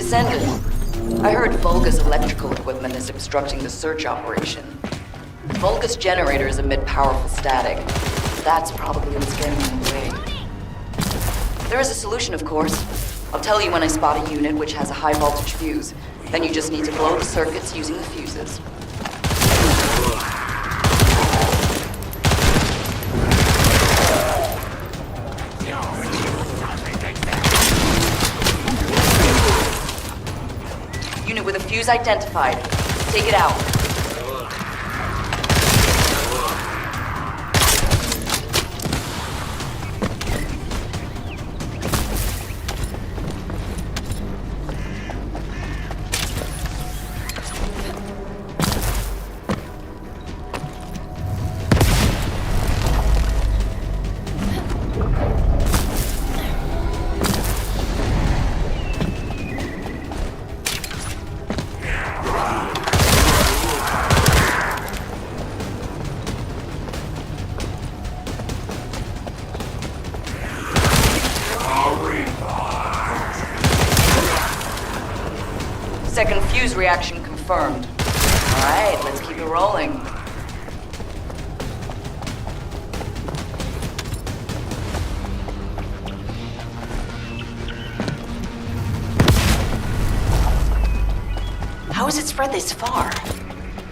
Descendant. I heard Vulgus electrical equipment is obstructing the search operation. Vulgus generators emit powerful static. That's probably what's getting in the way. There is a solution, of course. I'll tell you when I spot a unit which has a high voltage fuse. Then you just need to blow the circuits using the fuses. Unit with a fuse identified. Take it out. Second fuse reaction confirmed. All right, let's keep it rolling. How has it spread this far?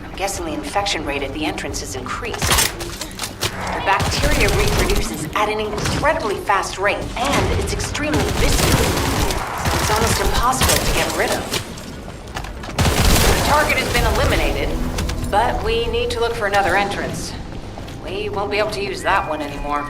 I'm guessing the infection rate at the entrance has increased. The bacteria reproduces at an incredibly fast rate, and it's extremely viscous, so it's almost impossible to get rid of. The target has been eliminated, but we need to look for another entrance. We won't be able to use that one anymore.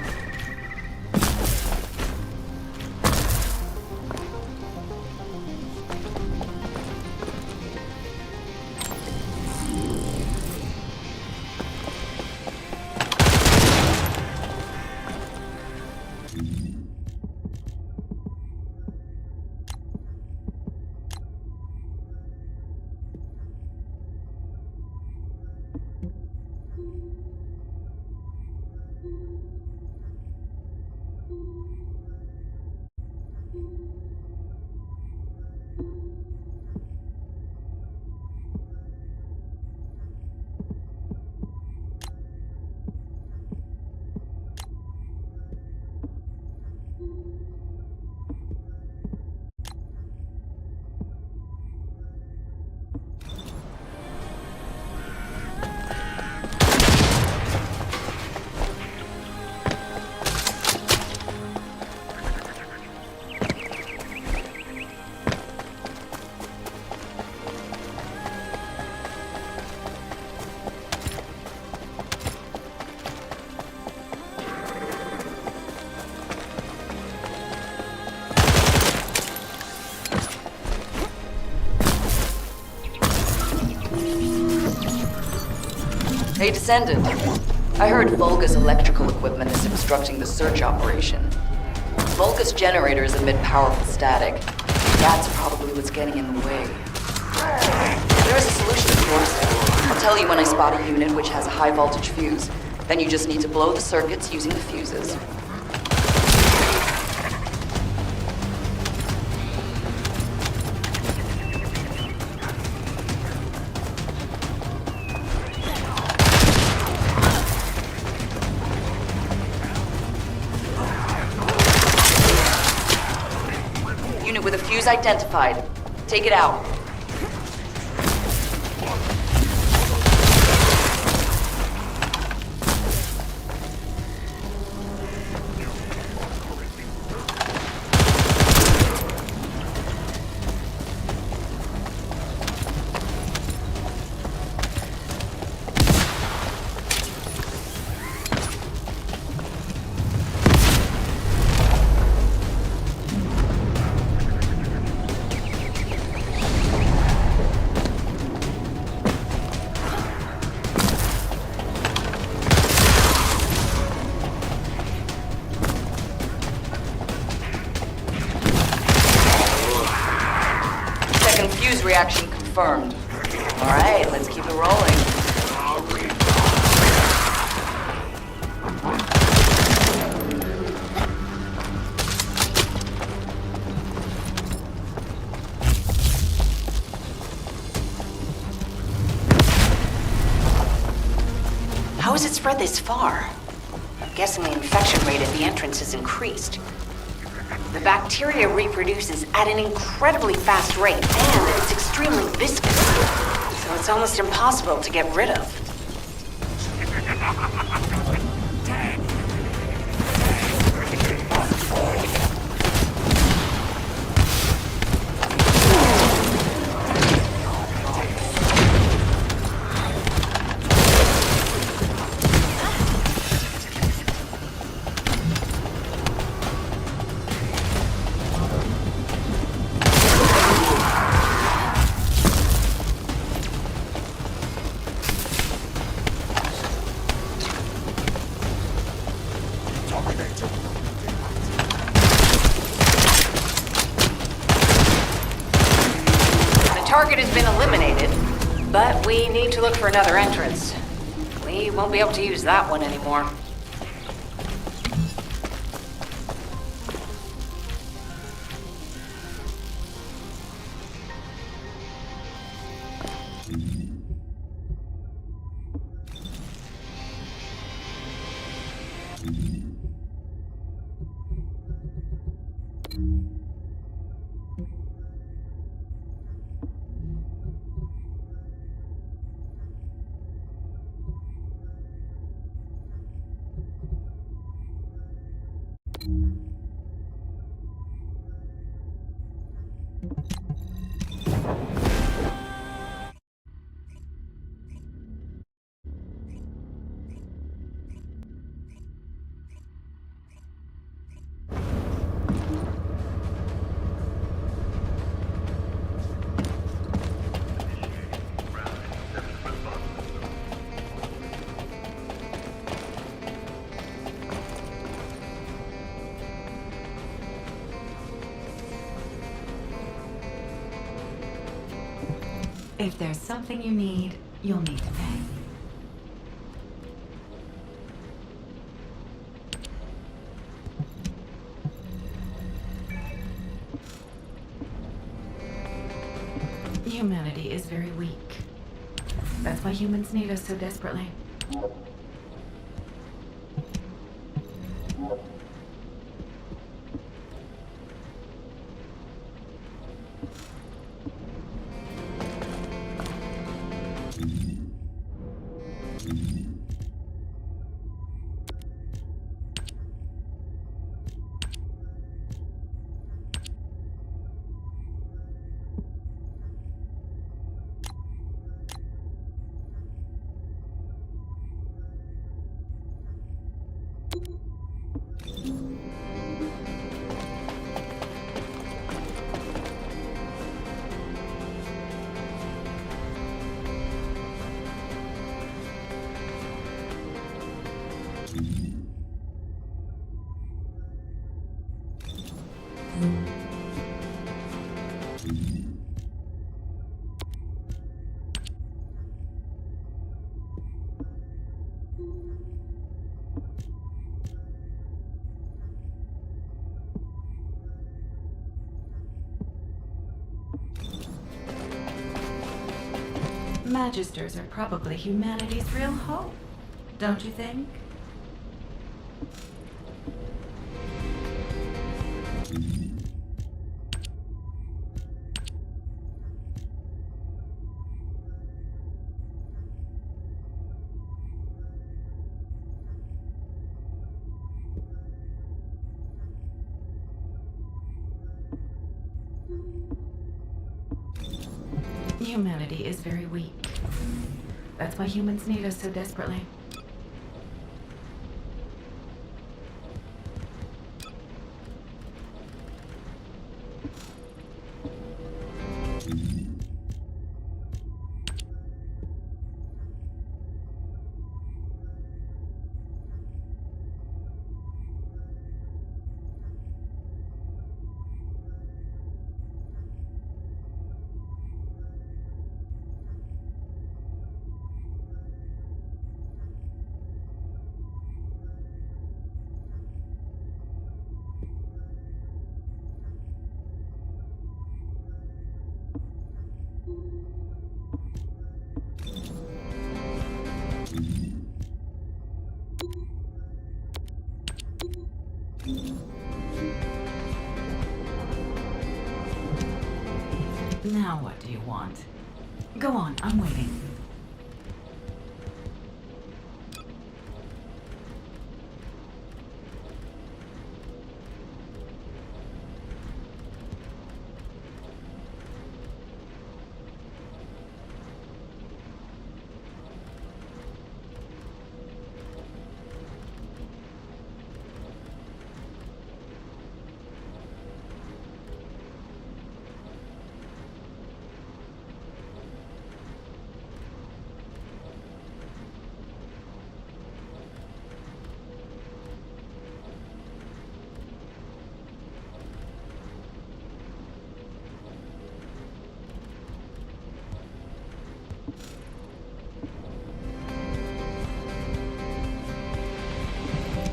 Hey, Descendant. I heard Vulgus electrical equipment is obstructing the search operation. Vulgus generators emit powerful static. That's probably what's getting in the way. There is a solution, of course. I'll tell you when I spot a unit which has a high voltage fuse. Then you just need to blow the circuits using the fuses. Unit with a fuse identified. Take it out. Fuse reaction confirmed. All right, let's keep it rolling. has it spread this far? I'm guessing the infection rate at the entrance has increased. The bacteria reproduces at an incredibly fast rate, and it's extremely viscous, so it's almost impossible to get rid of. Target has been eliminated, but we need to look for another entrance. We won't be able to use that one anymore. If there's something you need, you'll need to pay. Humanity is very weak. That's why humans need us so desperately. Magisters are probably humanity's real hope, don't you think? Humanity is very weak. That's why humans need us so desperately. Now what do you want? Go on, I'm waiting.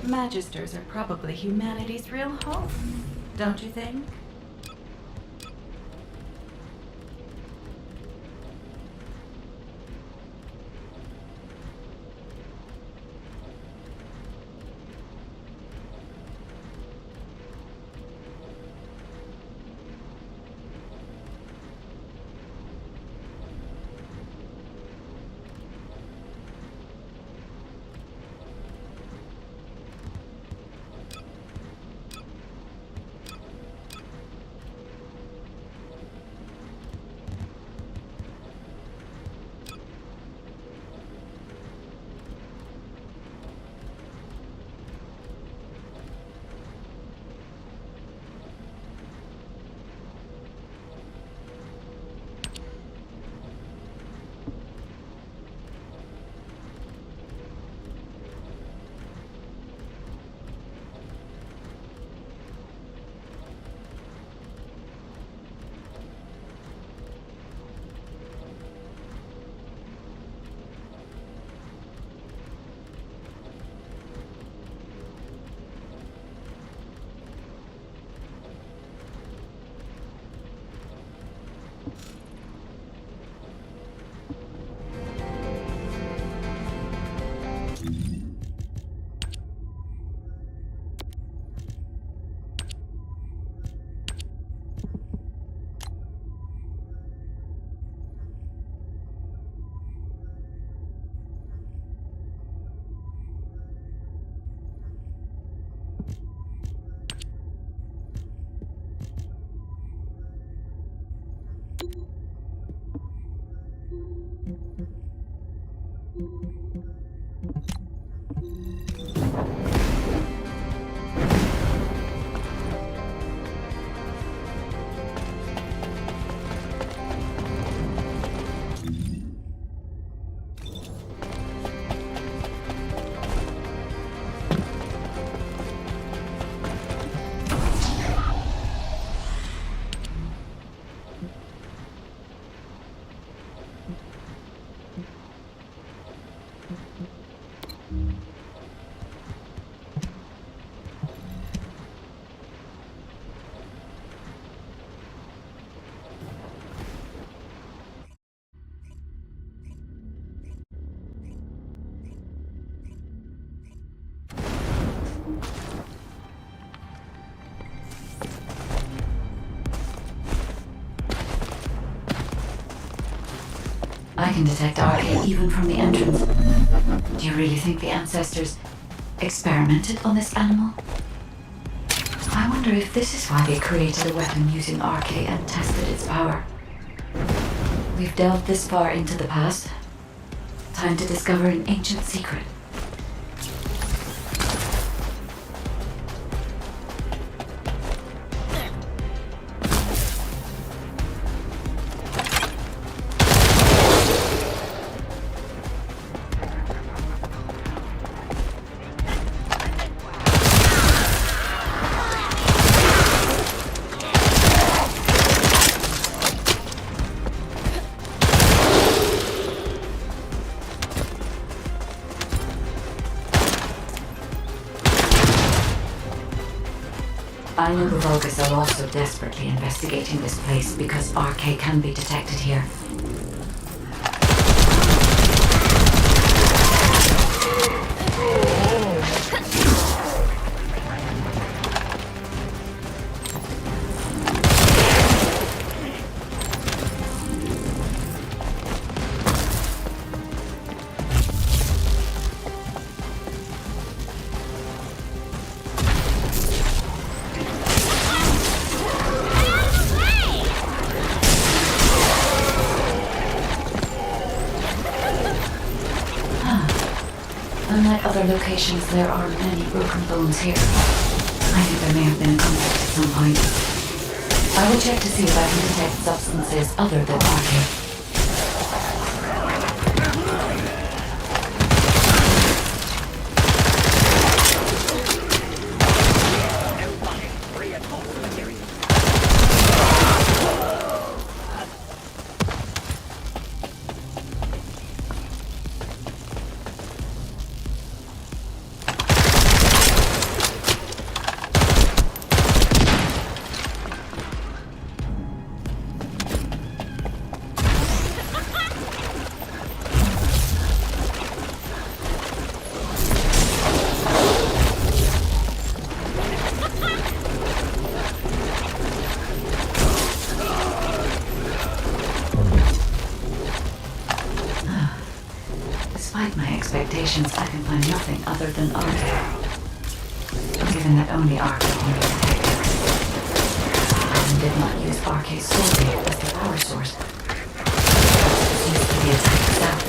Magisters are probably humanity's real hope, don't you think? I can detect RK even from the entrance. Do you really think the ancestors experimented on this animal? I wonder if this is why they created a weapon using RK and tested its power. We've delved this far into the past. Time to discover an ancient secret. I know the Vulgus are also desperately investigating this place because RK can be detected here. Unlike other locations, there are many broken bones here. I think there may have been a conflict at some point. I will check to see if I can detect substances other than arcane. Despite my expectations, I can find nothing other than Arcane. Given that only Arcane can be detected. I did not use Arcane solely as the power source. It used to be attack itself.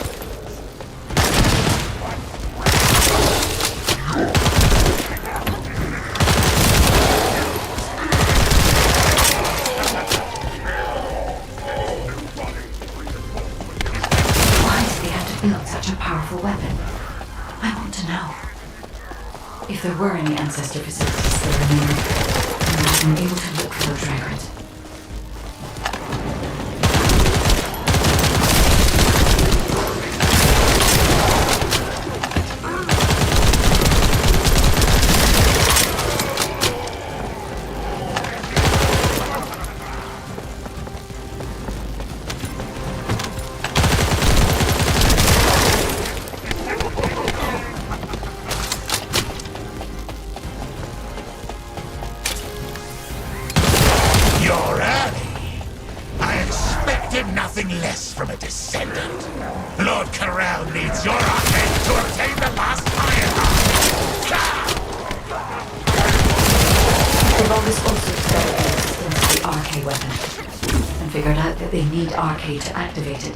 Build such a powerful weapon. I want to know. If there were any ancestor facilities still remaining, I would have been able to look for those records. Nothing less from a Descendant. Lord Corral needs your arcane to obtain the last iron heart. The Vulgus also discovered the existence of the arcane weapon, and figured out that they need arcane to activate it.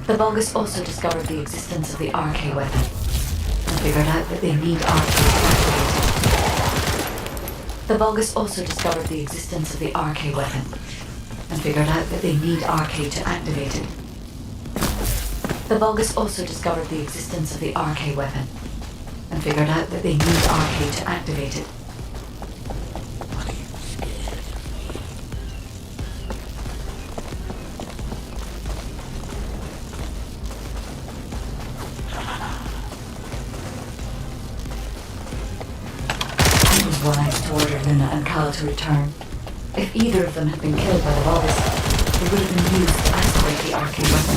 The Vulgus also discovered the existence of the arcane weapon, and figured out that they need arcane to activate it. The Vulgus also discovered the existence of the arcane weapon, and figured out that they need arcane to activate it. The Vulgus also discovered the existence of the arcane weapon, and figured out that they need arcane to activate it. It was wise to order Luna and Cal to return. If either of them had been killed by the Vulgus, they would have been used to activate the arcane weapon.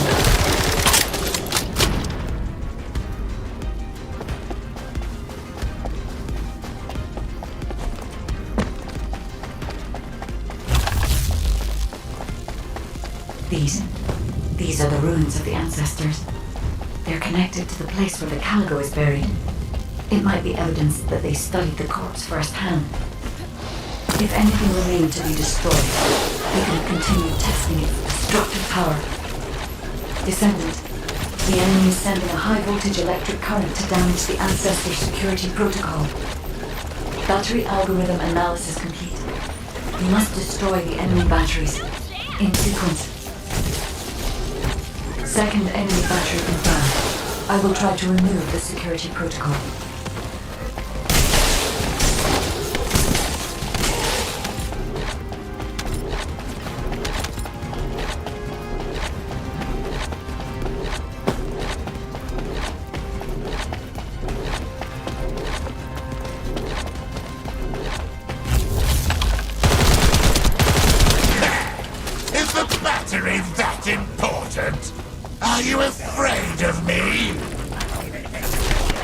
These are the ruins of the ancestors. They're connected to the place where the Caligo is buried. It might be evidence that they studied the corpse firsthand. If anything remained to be destroyed, they could have continued testing its destructive power. Descendant, the enemy is sending a high-voltage electric current to damage the Ancestor security protocol. Battery algorithm analysis complete. You must destroy the enemy batteries. In sequence. Second enemy battery confirmed. I will try to remove the security protocol. That important? Are you afraid of me?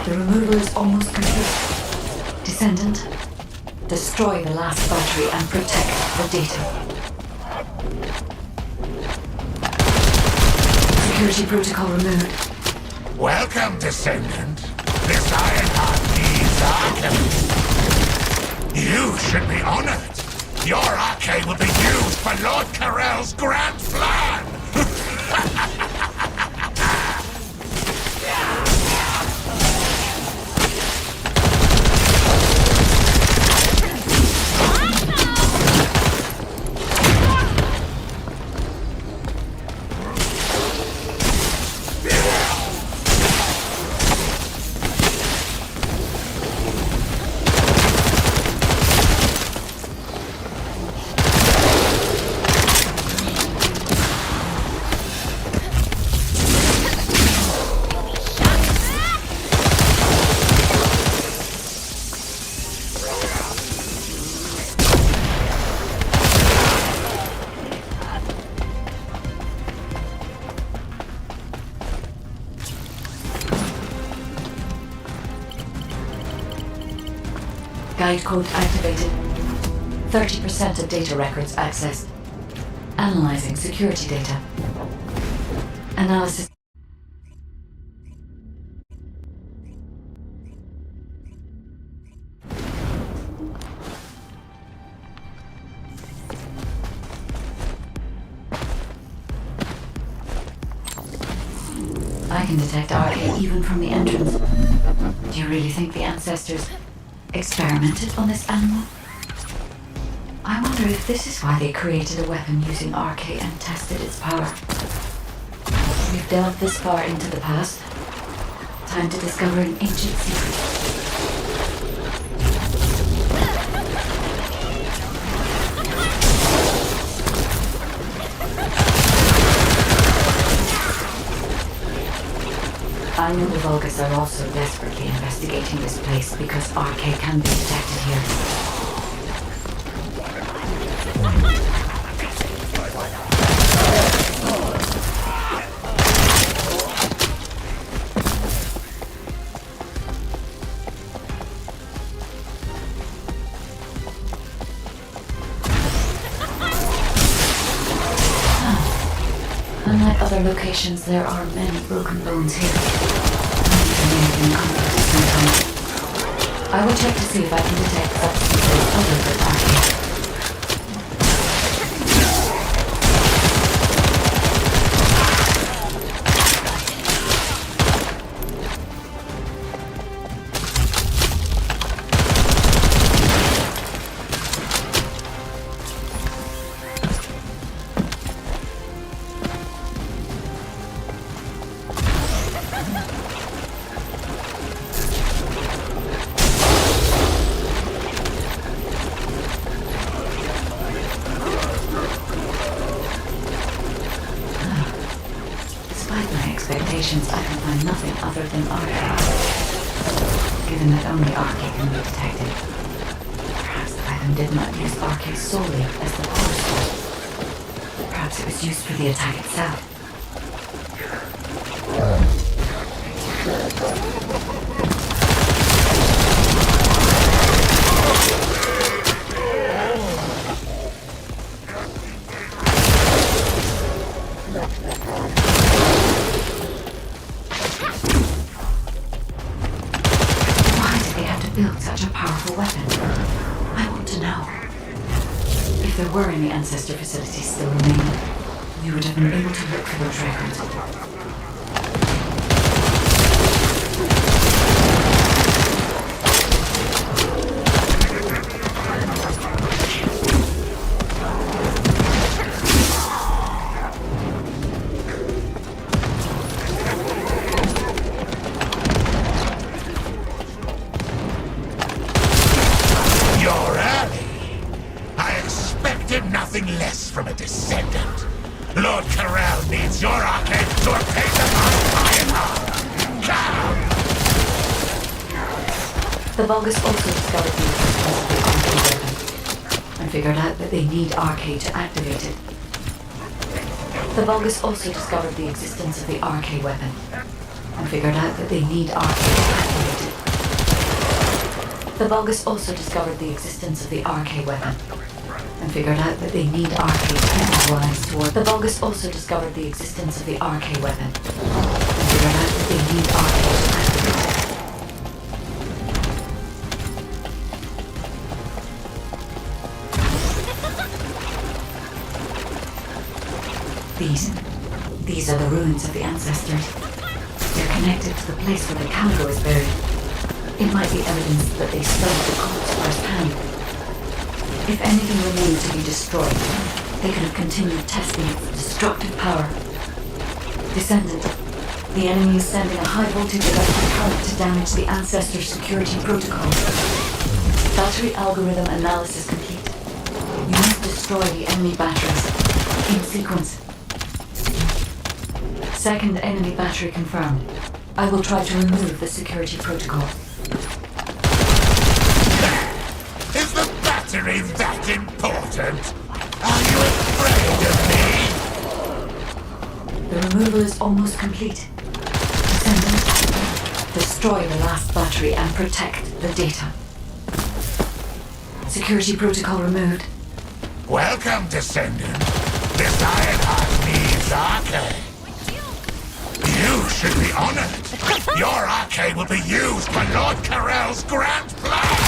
The removal is almost complete. Descendant, destroy the last battery and protect the data. Security protocol removed. Welcome, Descendant. This Ironheart needs alchemy. You should be honored. Your arcane will be used for Lord Corell's grand plan! Guide code activated. 30% of data records accessed. Analyzing security data. Analysis. I can detect RK even from the entrance. Do you really think the ancestors experimented on this animal? I wonder if this is why they created a weapon using RK and tested its power. We've delved this far into the past. Time to discover an ancient secret. I know the Vulgus are also desperately investigating this place because RK can be detected here. Unlike other locations, there are many broken bones here. I will check to see if I can detect substances other than RK. I can find nothing other than RK. Given that only RK can be detected, perhaps the weapon did not use RK solely as the power source. Perhaps it was used for the attack itself. Build such a powerful weapon. I want to know. If there were any ancestor facilities still remaining, we would have been able to look for those records. Nothing less from a Descendant. Lord Corral needs your arcade to obtain the last firepower. The Vulgus also discovered the existence of the RK weapon and figured out that they need RK to activate it. The Vulgus also discovered the existence of the RK weapon and figured out that they need RK to activate it. The Vulgus also discovered the existence of the RK weapon and figured out that they need RK to mobilize toward. The Vulgus also discovered the existence of the RK weapon and figured out that they need RK to activate it. These are the ruins of the ancestors. They're connected to the place where the cargo is buried. It might be evidence that they studied the corpse firsthand. If anything remained to be destroyed, they could have continued testing its destructive power. Descendant, the enemy is sending a high-voltage electric current to damage the ancestor security protocol. Battery algorithm analysis complete. You must destroy the enemy batteries in sequence. Second enemy battery confirmed. I will try to remove the security protocol. Is the battery that important? Are you afraid of me? The removal is almost complete. Descendant, destroy the last battery and protect the data. Security protocol removed. Welcome, Descendant. This Ironheart needs arcade. You should be honored. Your arcade will be used for Lord Carell's grand plan.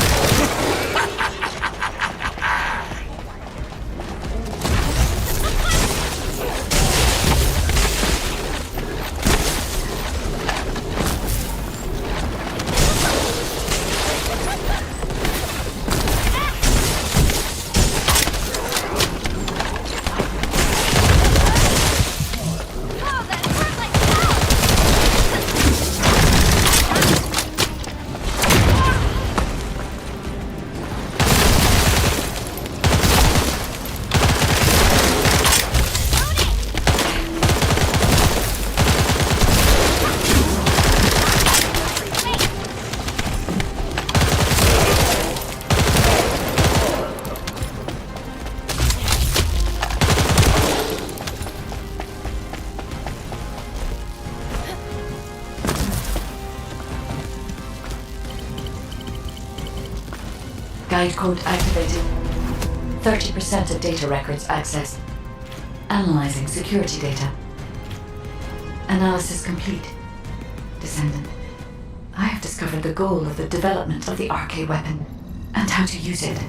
Guide code activated. 30% of data records accessed. Analyzing security data. Analysis complete. Descendant, I have discovered the goal of the development of the RK weapon and how to use it.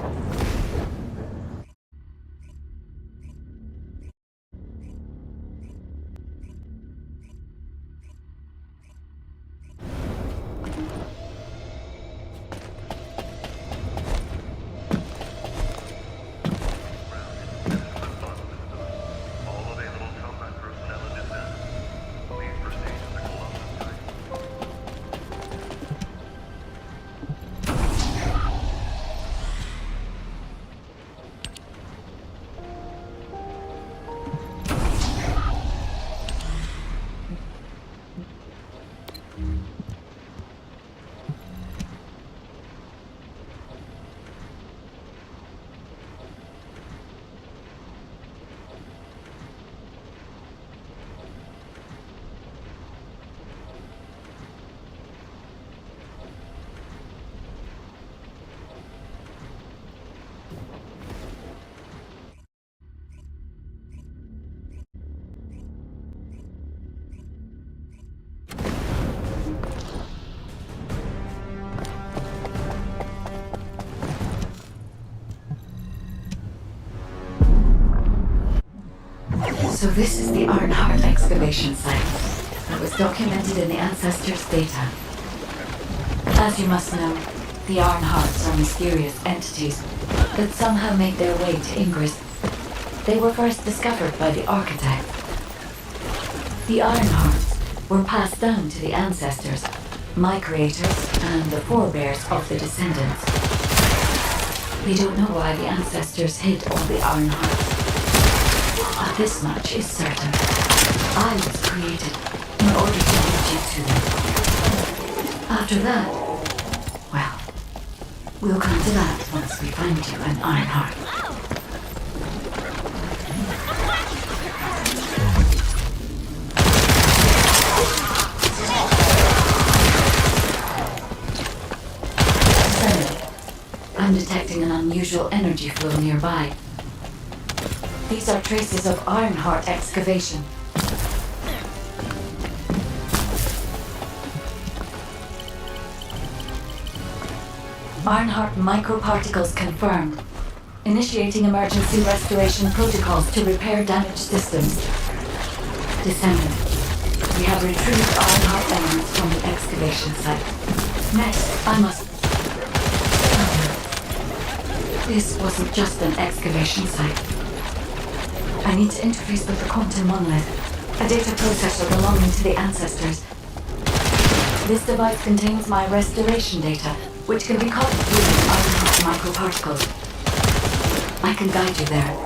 So this is the Ironheart excavation site that was documented in the Ancestors' data. As you must know, the Ironhearts are mysterious entities that somehow made their way to Ingress. They were first discovered by the Architect. The Ironhearts were passed down to the Ancestors, my creators, and the forebears of the Descendants. We don't know why the Ancestors hid all the Ironhearts. But this much is certain. I was created in order to lead you to them. After that, well, we'll come to that once we find you an Ironheart. I'm detecting an unusual energy flow nearby. These are traces of Ironheart excavation. Ironheart microparticles confirmed. Initiating emergency restoration protocols to repair damaged systems. Descendant, we have retrieved Ironheart elements from the excavation site. Next, I must... This wasn't just an excavation site. I need to interface with the quantum monolith, a data processor belonging to the Ancestors. This device contains my restoration data, which can be copied using Ironheart microparticles. I can guide you there.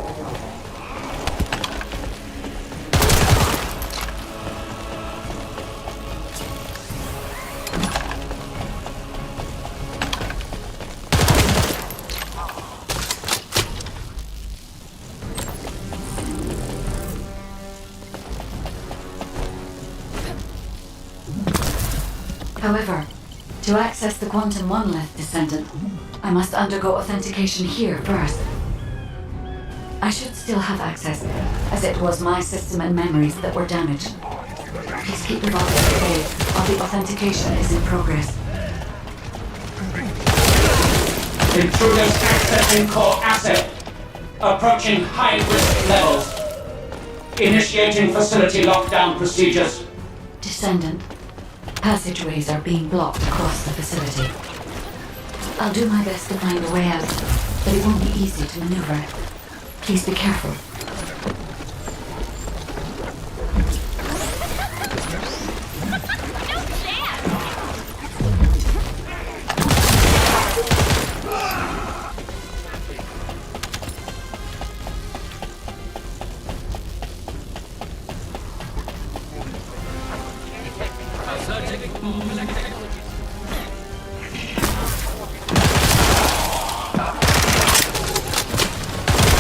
However, To access the quantum monolith, Descendant, I must undergo authentication here first. I should still have access, as it was my system and memories that were damaged. Please keep the vault at bay while the authentication is in progress. Intruders accessing core asset. Approaching high-risk levels. Initiating facility lockdown procedures. Descendant, passageways are being blocked across the facility. I'll do my best to find a way out, but it won't be easy to maneuver. Please be careful.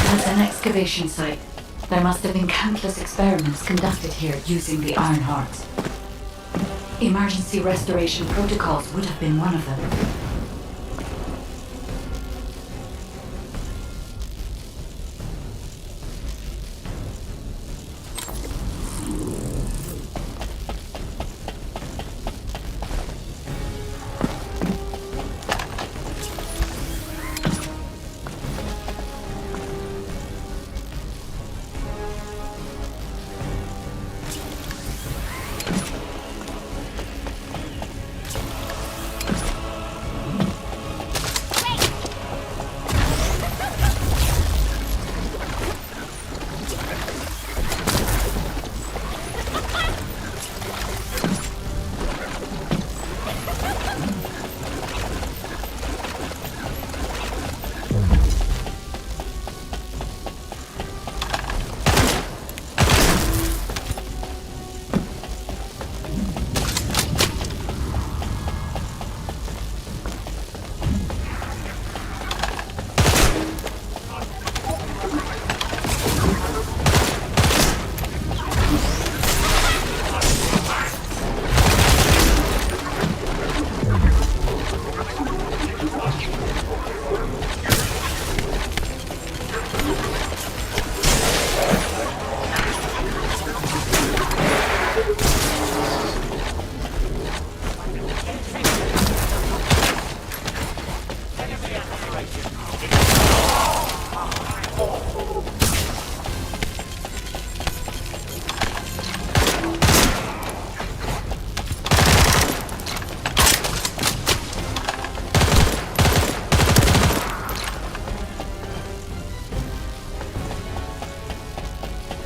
That's an excavation site. There must have been countless experiments conducted here using the iron hearts. Emergency restoration protocols would have been one of them.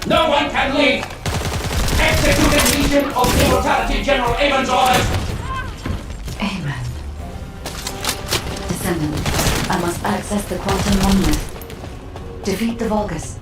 No one can leave! Executed Legion of Immortality General Amon's orders! Amen. Descendant, I must access the quantum monolith. Defeat the Vulgus.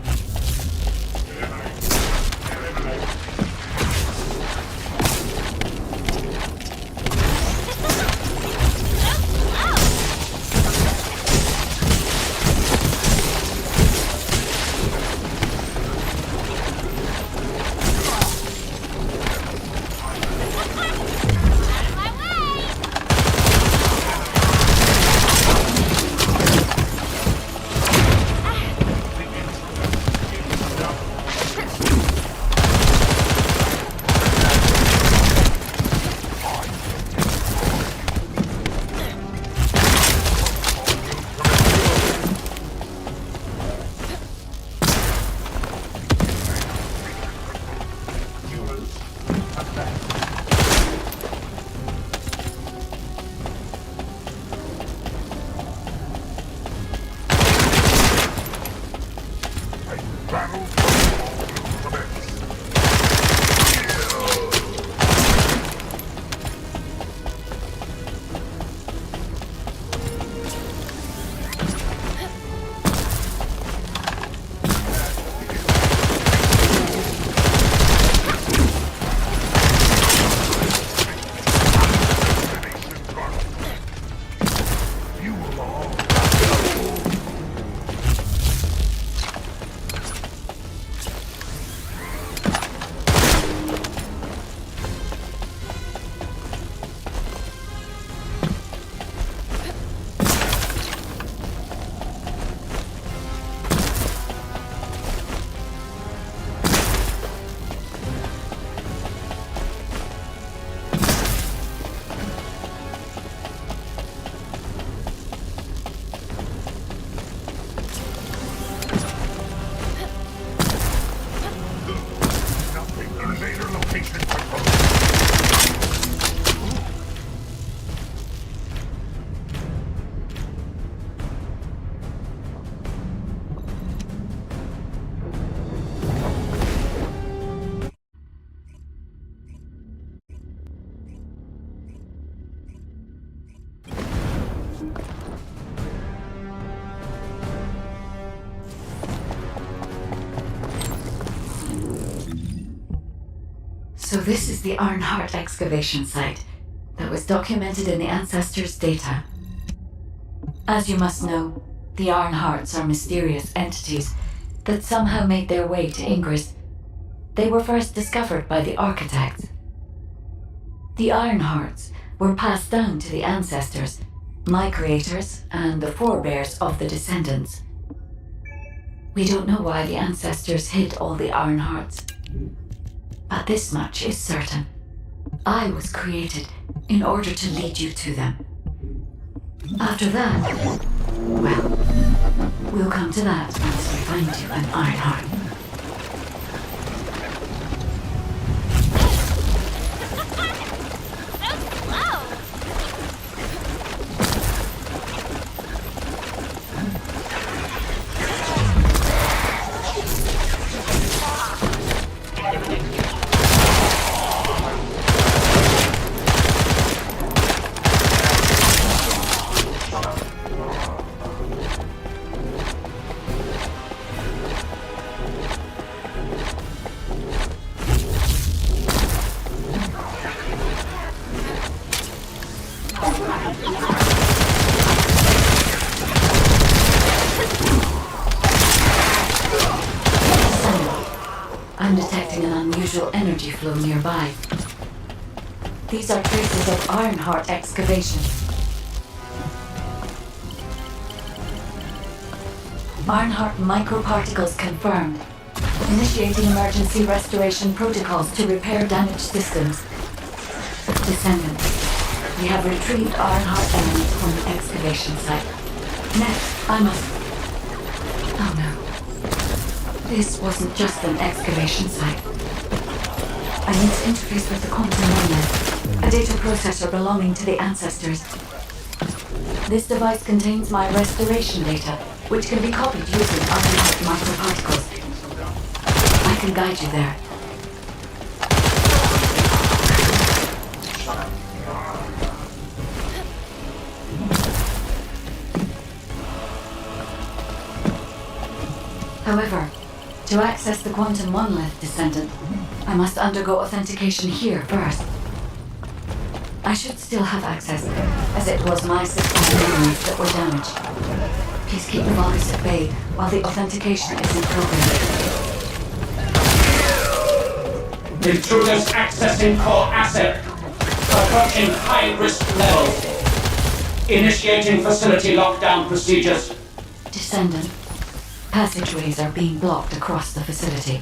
So this is the Ironheart excavation site that was documented in the Ancestors' data. As you must know, the Ironhearts are mysterious entities that somehow made their way to Ingress. They were first discovered by the architects. The Ironhearts were passed down to the Ancestors, my creators, and the forebears of the Descendants. We don't know why the Ancestors hid all the Ironhearts, but this much is certain. I was created in order to lead you to them. After that, well, we'll come to that once we find you an Ironheart. I'm detecting an unusual energy flow nearby. These are traces of Ironheart excavation. Ironheart microparticles confirmed. Initiating emergency restoration protocols to repair damaged systems. Descendant, we have retrieved Ironheart elements from the excavation site. Next, I must... Oh no. This wasn't just an excavation site. I need to interface with the quantum monolith, a data processor belonging to the Ancestors. This device contains my restoration data, which can be copied using Ironheart microparticles. I can guide you there. However, to access the quantum monolith, Descendant, I must undergo authentication here first. I should still have access, as it was my system memories that were damaged. Please keep the Vulgus at bay while the authentication is in progress. Intruders accessing core asset. Approaching high-risk level. Initiating facility lockdown procedures. Descendant, passageways are being blocked across the facility.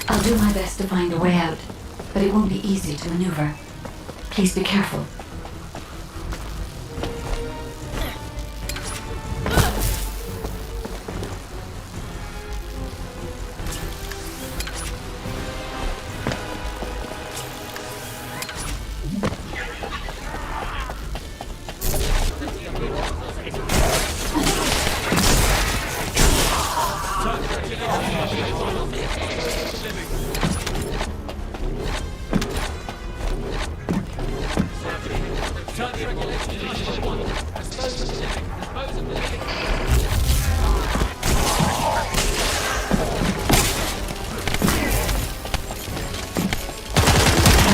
I'll do my best to find a way out, but it won't be easy to maneuver. Please be careful.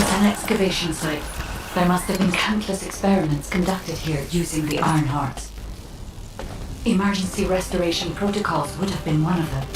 An excavation site. There must have been countless experiments conducted here using the Ironhearts. Emergency restoration protocols would have been one of them.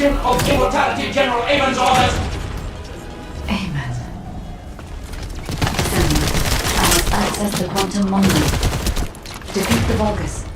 Legion of Immortality General Amon's orders. Amen. Descendant, I must access the quantum monument. Defeat the Vulgus.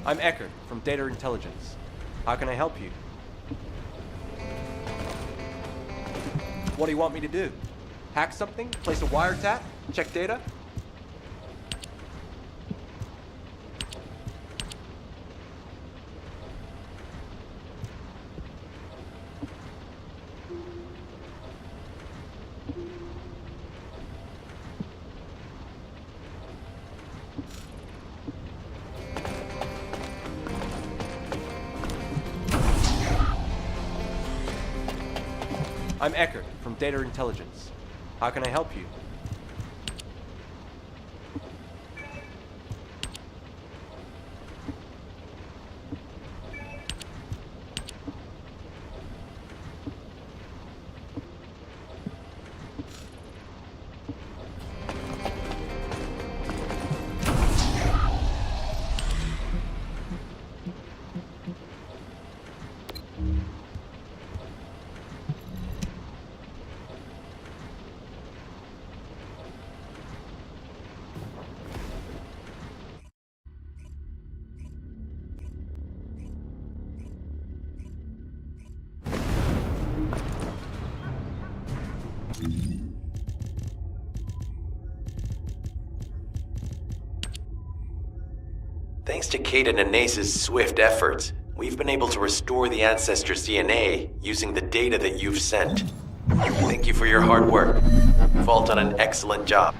I'm Eckert from Data Intelligence. How can I help you? What do you want me to do? Hack something? Place a wiretap? Check data? I'm Eckert from Data Intelligence. How can I help you? Thanks to Caden and Nace's swift efforts, we've been able to restore the Ancestors' DNA using the data that you've sent. Thank you for your hard work. You've all done an excellent job.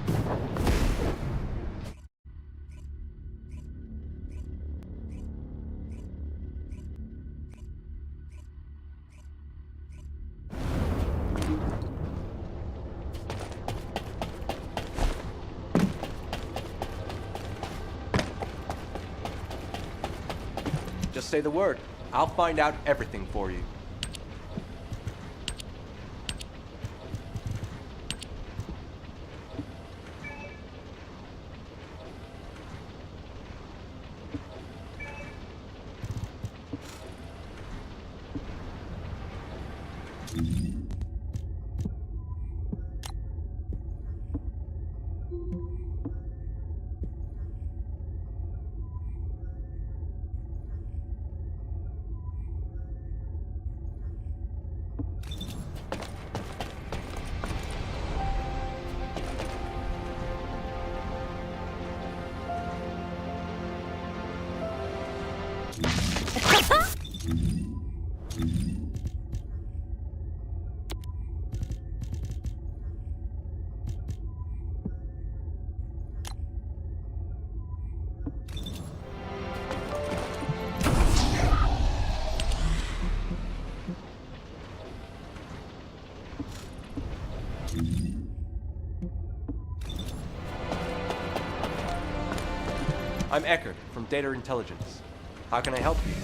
Just say the word. I'll find out everything for you. I'm Eckert from Data Intelligence. How can I help you?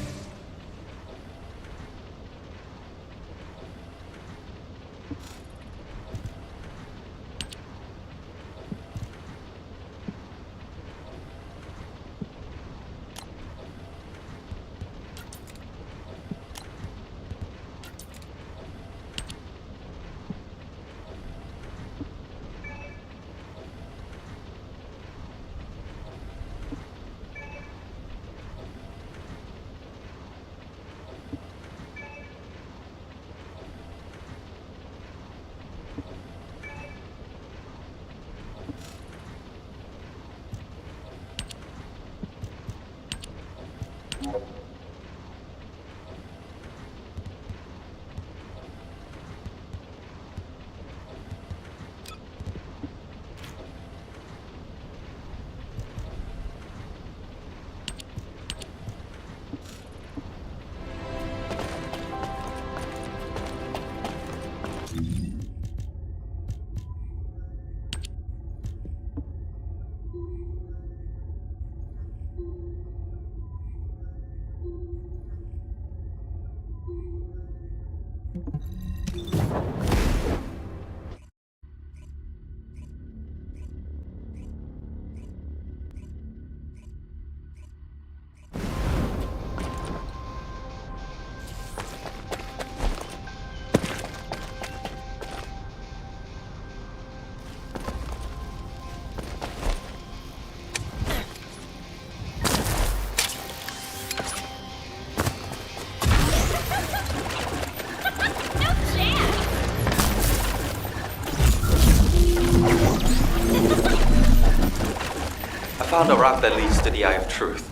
found a route that leads to the Eye of Truth.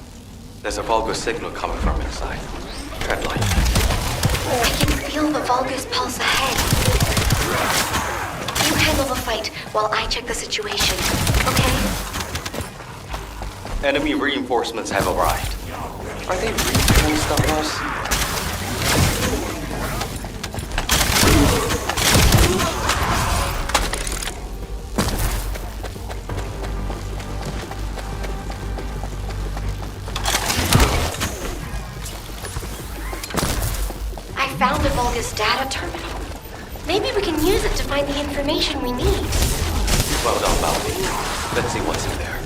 There's a Vulgus signal coming from inside. Tread light. I can feel the Vulgus pulse ahead. You handle the fight while I check the situation, okay? Enemy reinforcements have arrived. Are they reinforced on us? Found a Vulgus data terminal. Maybe we can use it to find the information we need. Well done, Bounty. Let's see what's in there.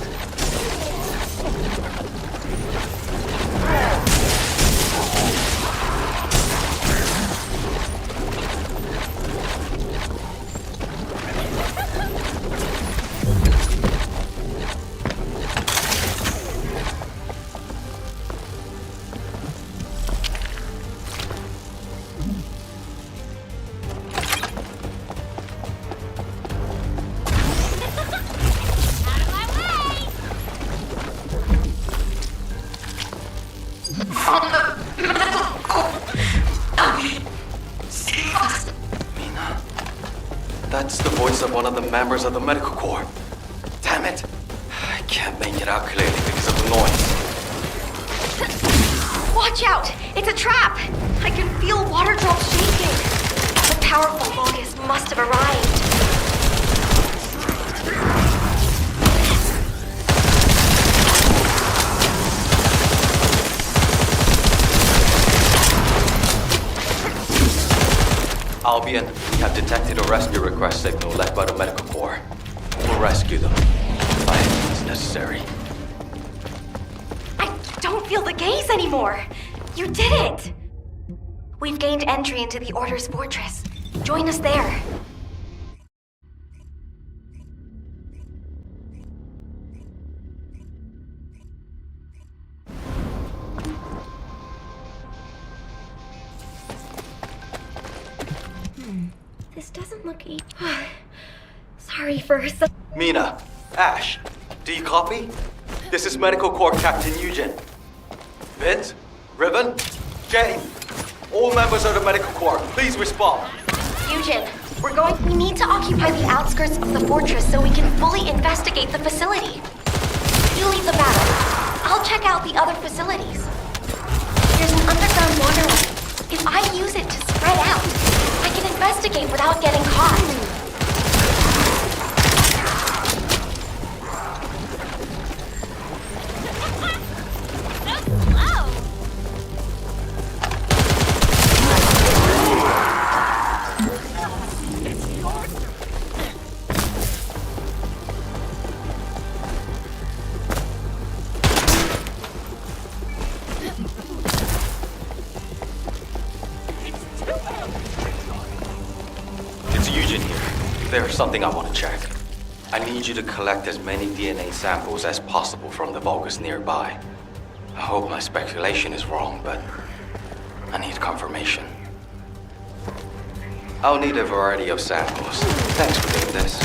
That's the voice of one of the members of the medical corps. Damn it! I can't make it out clearly because of the noise. Watch out! It's a trap! I can feel water drops shaking. The powerful Vulgus must have arrived. Albion, we have detected a rescue request signal left by the medical corps. We'll rescue them. By any means necessary. I don't feel the gaze anymore. You did it! We've gained entry into the Order's fortress. Join us there. This doesn't look Sorry for Mina, Ash, do you copy? This is Medical Corps Captain Eugen. Vince, Ribbon, Jane, all members of the Medical Corps, please respond. Eugen, we need to occupy the outskirts of the fortress so we can fully investigate the facility. You lead the battle. I'll check out the other facilities. There's an underground waterway. If I use it to spread out, I can investigate without getting caught. There's something I want to check. I need you to collect as many DNA samples as possible from the Vulgus nearby. I hope my speculation is wrong, but I need confirmation. I'll need a variety of samples. Thanks for doing this.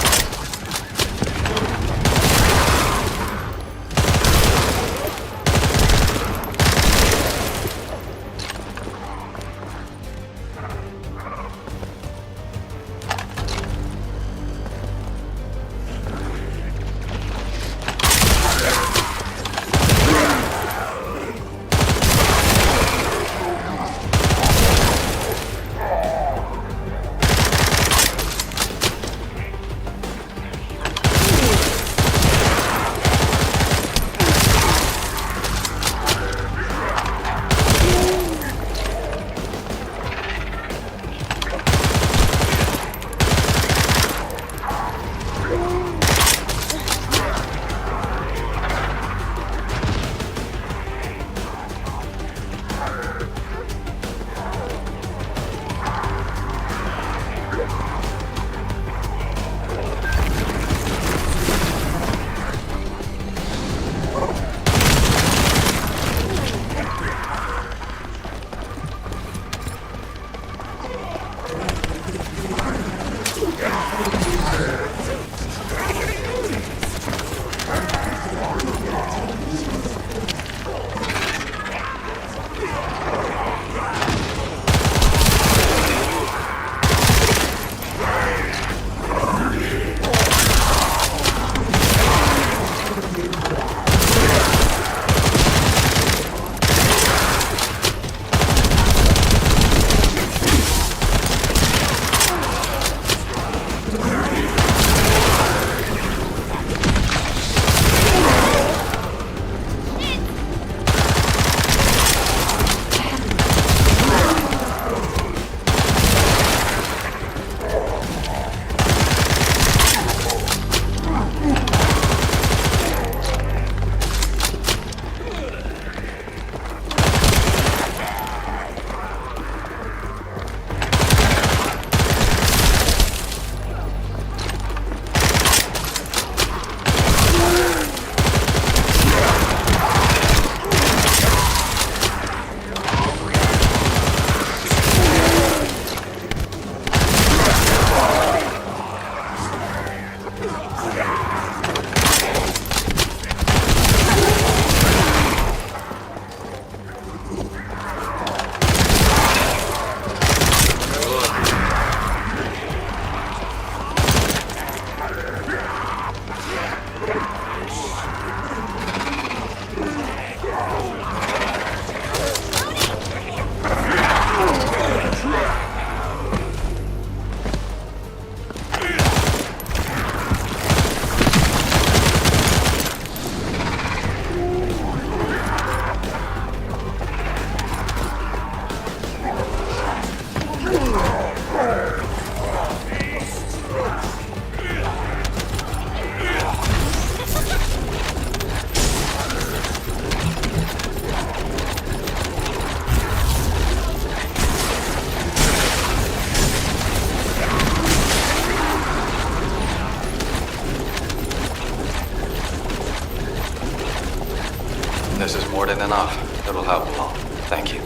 than enough. It'll help a lot. Thank you.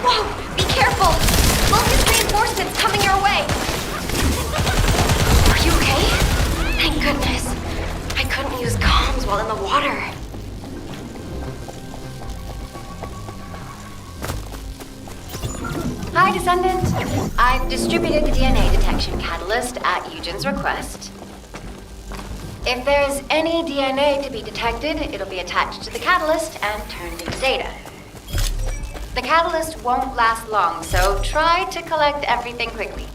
Whoa! Be careful! Vulcan's reinforcements coming your way! Are you okay? Thank goodness. I couldn't use comms while in the water. Hi, Descendant. I've distributed the DNA detection catalyst at Eugen's request. If there's any DNA to be detected, it'll be attached to the catalyst and turned into data. The catalyst won't last long, so try to collect everything quickly.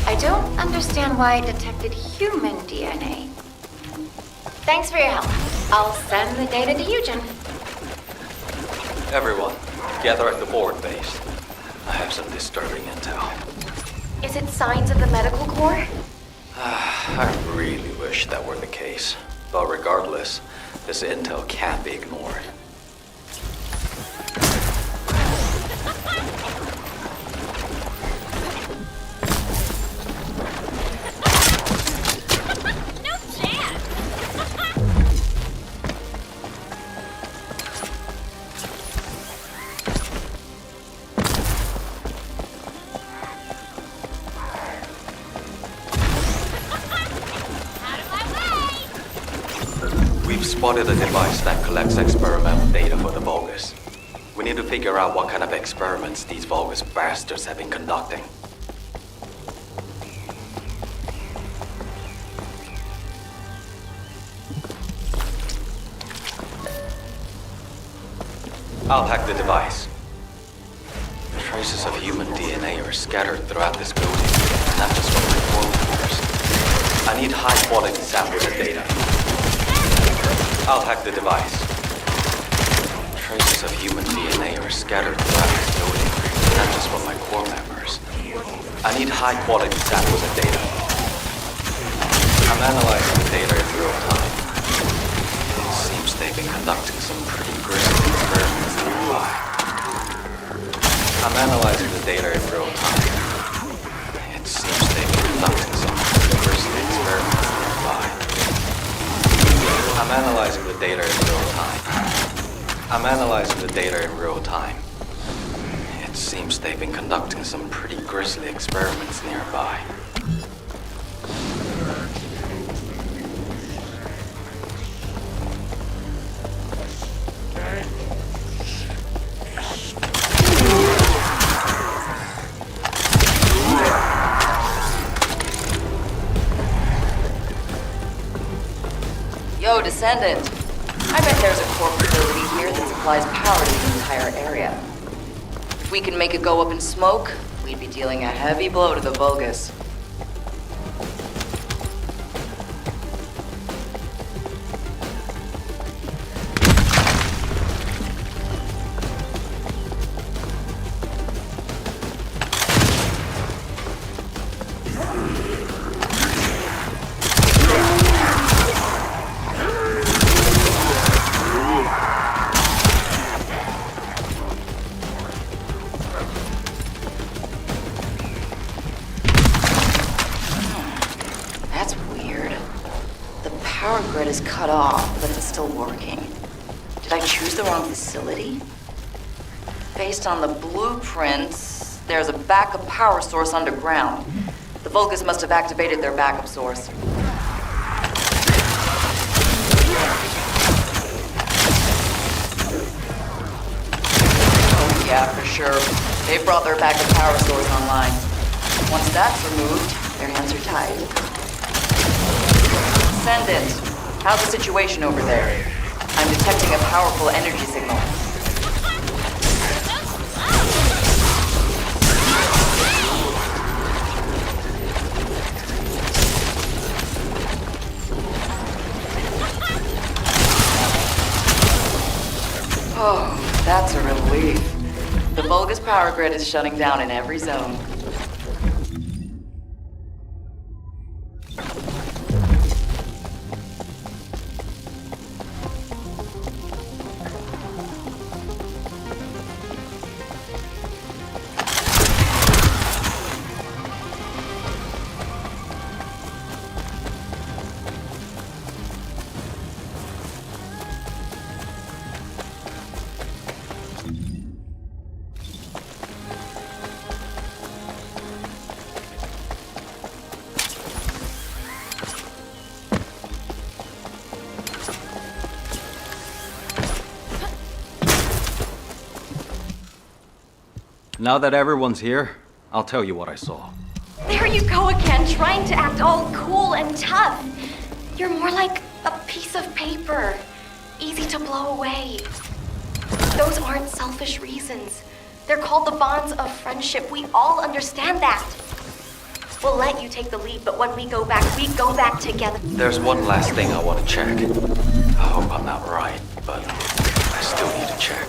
I don't understand why it detected human DNA. Thanks for your help. I'll send the data to Eugen. Everyone, gather at the board base. I have some disturbing intel. Is it signs of the medical corps? I really wish that were the case. But regardless, this intel can't be ignored. We've spotted a device that collects experimental data for the Vulgus. We need to figure out what kind of experiments these Vulgus bastards have been conducting. I'll hack the device. Traces of human DNA are scattered throughout this building, not just from my core members. I need high-quality samples of data. I'll hack the device. Traces of human DNA are scattered throughout this building, not just from my core members. I need high-quality samples of data. I'm analyzing the data in real time. It seems they've been conducting some pretty grisly experiments nearby. I'm analyzing the data in real time. It seems they've been conducting some pretty grisly experiments nearby. I'm analyzing the data in real time. I'm analyzing the data in real time. It seems they've been conducting some pretty grisly experiments nearby. Yo, Descendant. I bet there's a core facility here that supplies power to the entire area. If we can make it go up in smoke, we'd be dealing a heavy blow to the Vulgus. That's weird. The power grid is cut off, but it's still working. Did I choose the wrong facility? Based on the blueprints, there's a backup power source underground. The Vulgus must have activated their backup source. Oh yeah, for sure. They've brought their backup power source online. Once that's removed, their hands are tied. Descendant, how's the situation over there? I'm detecting a powerful energy signal. Oh, that's a relief. The Vulgus power grid is shutting down in every zone. Now that everyone's here, I'll tell you what I saw. There you go again, trying to act all cool and tough. You're more like a piece of paper, easy to blow away. Those aren't selfish reasons. They're called the bonds of friendship. We all understand that. We'll let you take the lead, but when we go back together. There's one last thing I want to check. I hope I'm not right, but I still need to check.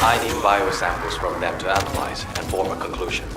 I need biosamples from them to analyze and form a conclusion.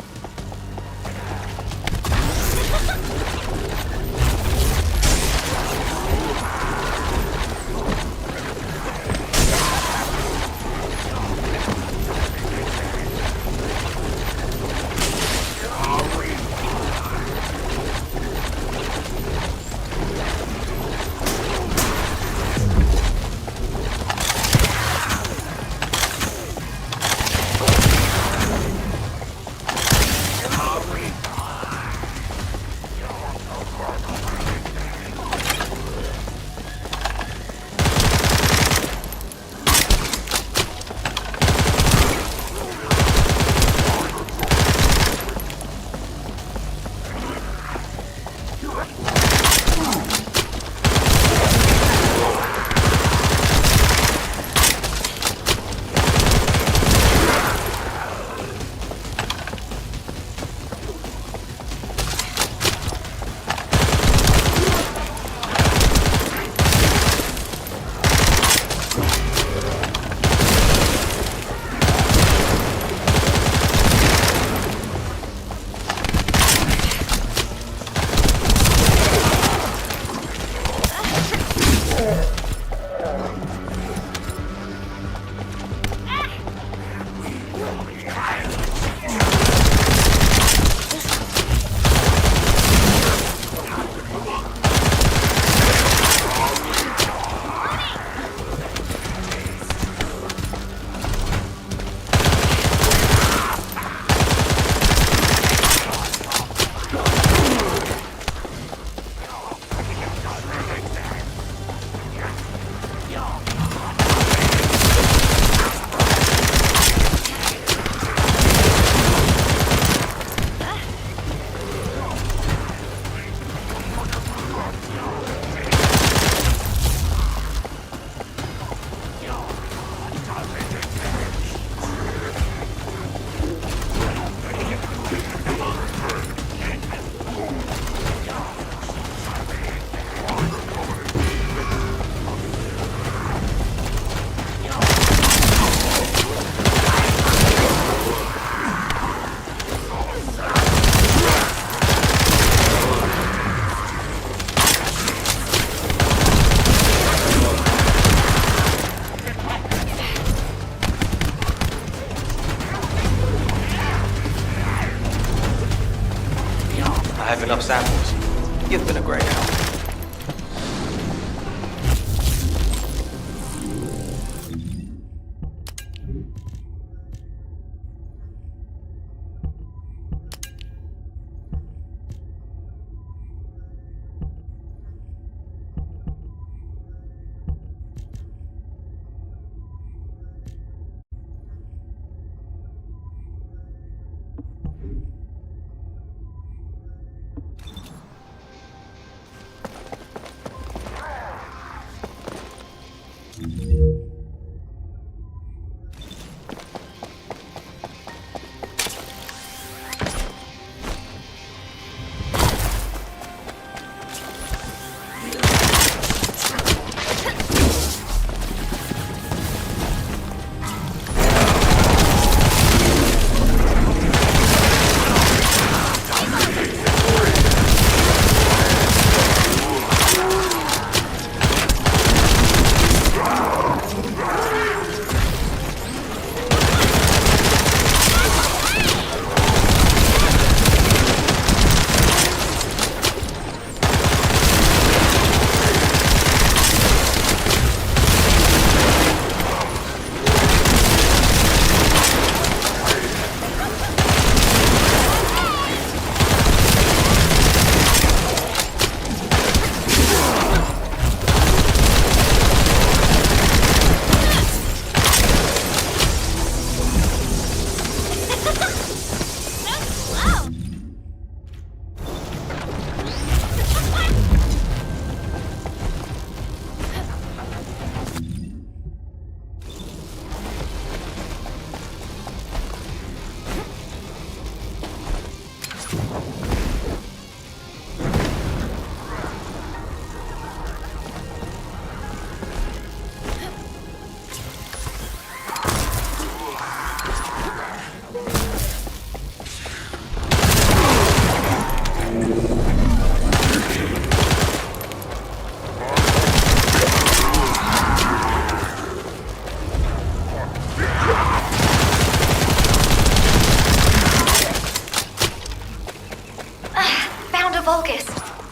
You've been a great help.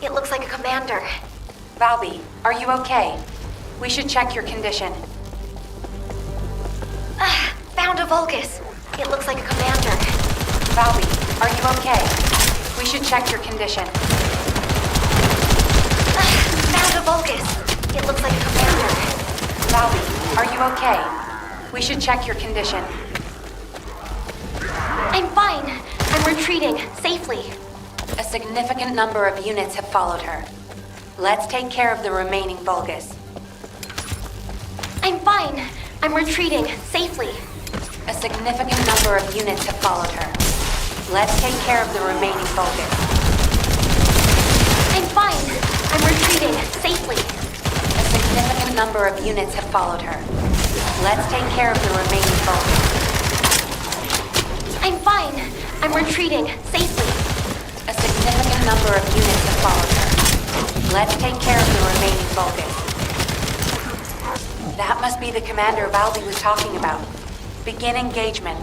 It looks like a commander. Valby, are you okay? We should check your condition. Found a Vulgus. It looks like a commander. Valby, are you okay? We should check your condition. Found a Vulgus. It looks like a commander. Valby, are you okay? We should check your condition. I'm fine. I'm retreating safely. A significant number of units have followed her. Let's take care of the remaining Vulgus. I'm fine. I'm retreating safely. A significant number of units have followed her. Let's take care of the remaining Vulgus. I'm fine. I'm retreating safely. A significant number of units have followed her. Let's take care of the remaining Vulgus. I'm fine. I'm retreating safely. A significant number of units have followed her. Let's take care of the remaining Vulgus. That must be the commander Valby was talking about. Begin engagement.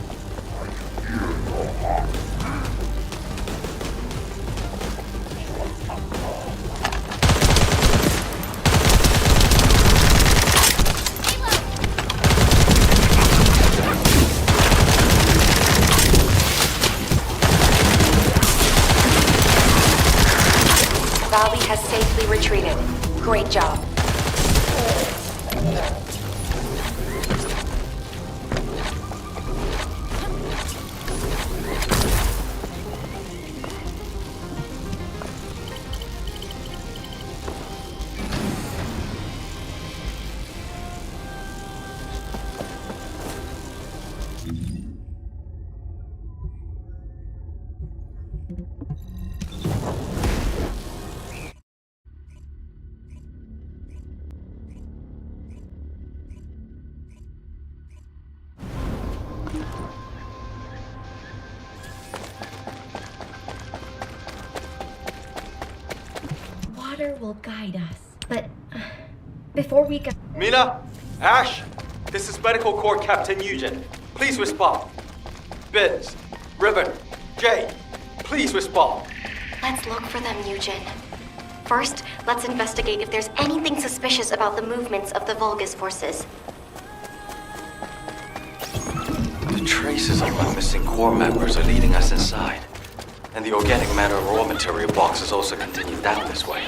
Valby has safely retreated. Great job. Water will guide us, but before we go... Mina? Ash? This is Medical Corps Captain Eugen. Please respond. Biz, Ribbon, Jay, please respond. Let's look for them, Eugen. First, let's investigate if there's anything suspicious about the movements of the Vulgus forces. The traces of my missing core members are leading us inside. And the organic matter raw material boxes also continue down this way.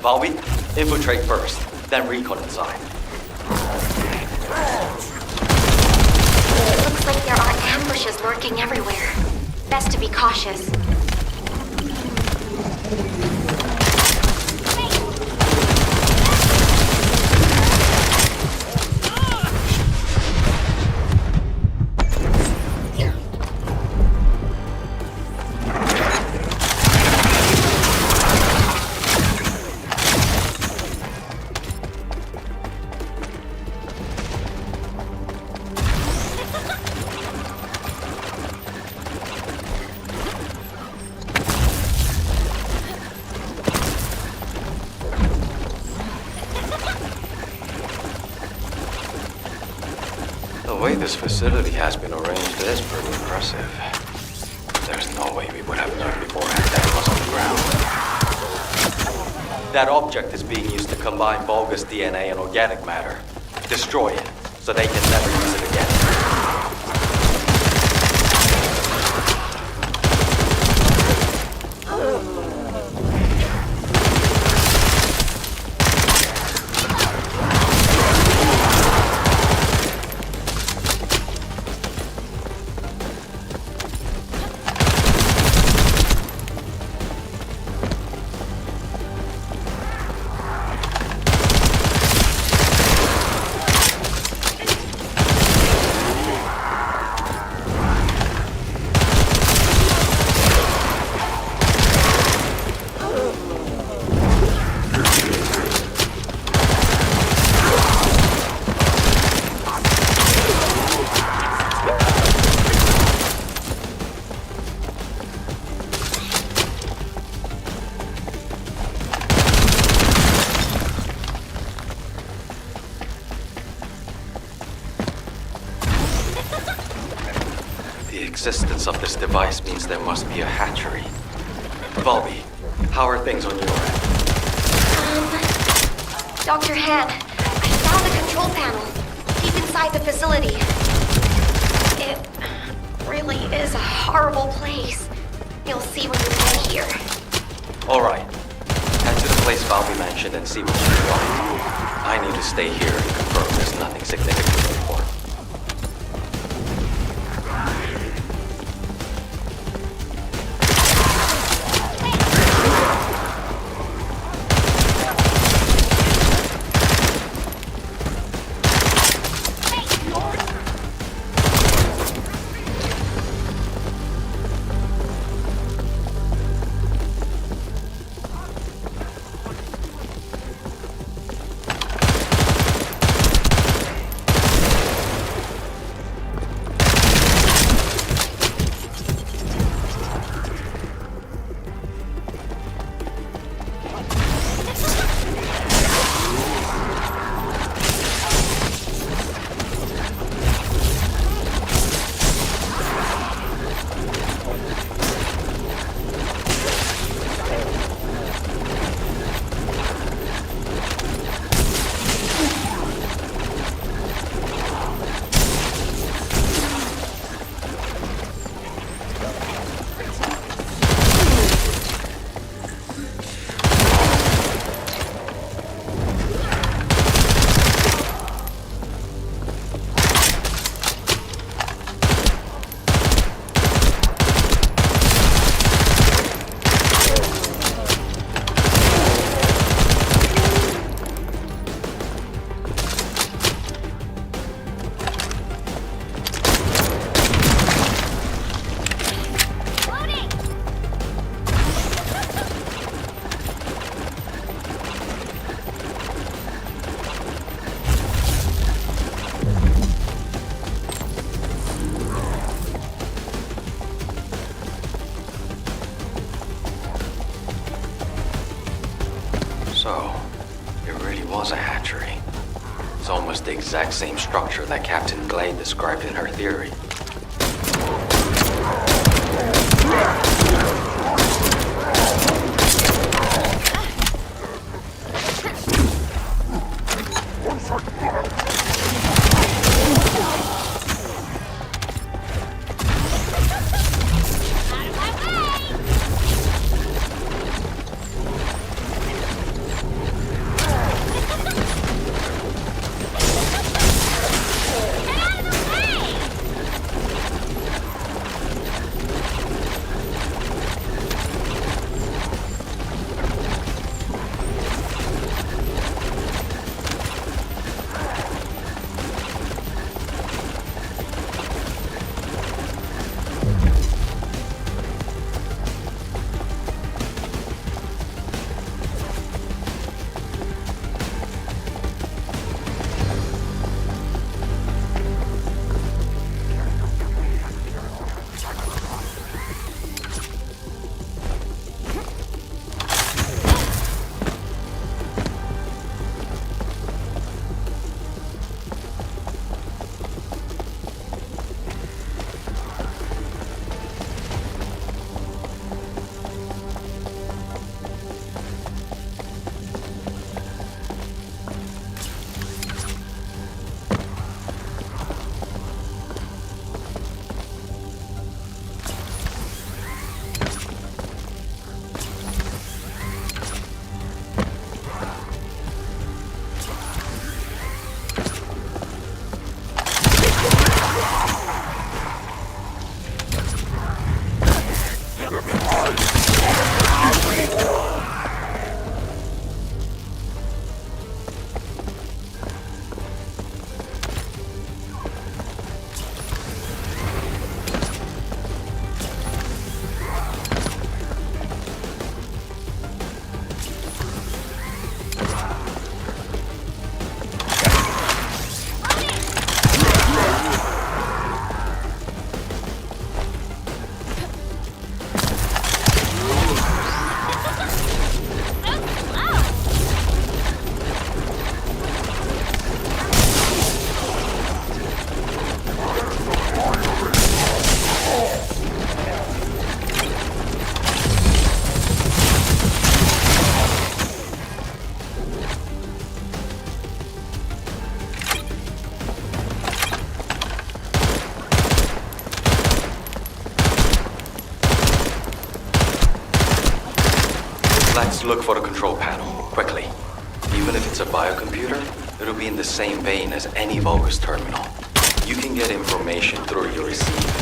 Valby, infiltrate first, then recon inside. It looks like there are ambushes lurking everywhere. Best to be cautious. The way this facility has been arranged is pretty impressive. There's no way we would have known beforehand that it was on the ground. That object is being used to combine Vulgus DNA and organic matter. Destroy it, so they can never use it again. The existence of this device means there must be a hatchery. Valby, how are things on your end? Dr. Han, I found the control panel, deep inside the facility. It really is a horrible place. You'll see when you get here. All right. Head to the place Valby mentioned and see what you can find. I need to stay here and confirm there's nothing significant to report. So, it really was a hatchery. It's almost the exact same structure that Captain Glade described in her theory. Look for the control panel, quickly. Even if it's a biocomputer, it'll be in the same vein as any Vulgus terminal. You can get information through your receiver.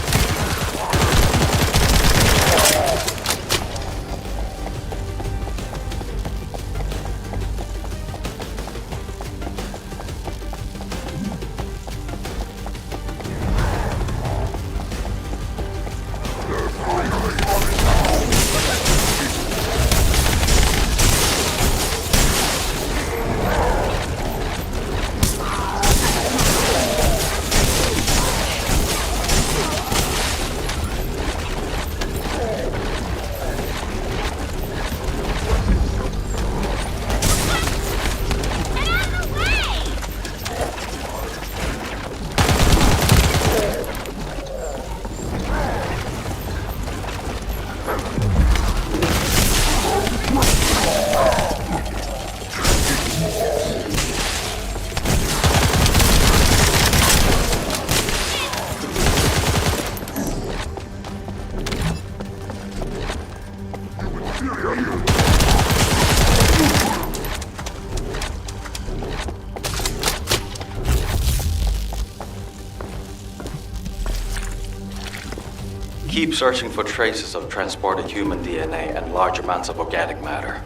Keep searching for traces of transported human DNA and large amounts of organic matter.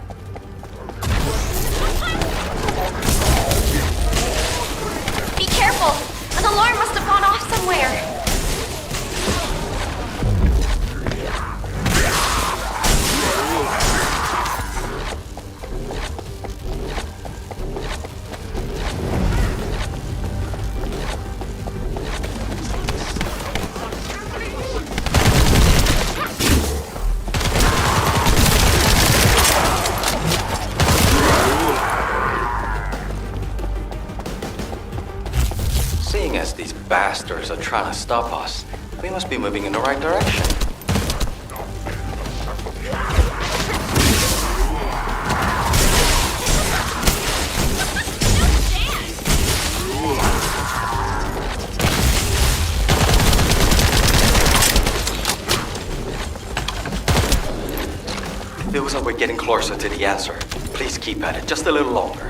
Be careful! An alarm must have gone off somewhere. Seeing as these bastards are trying to stop us, we must be moving in the right direction. Feels like we're getting closer to the answer. Please keep at it just a little longer.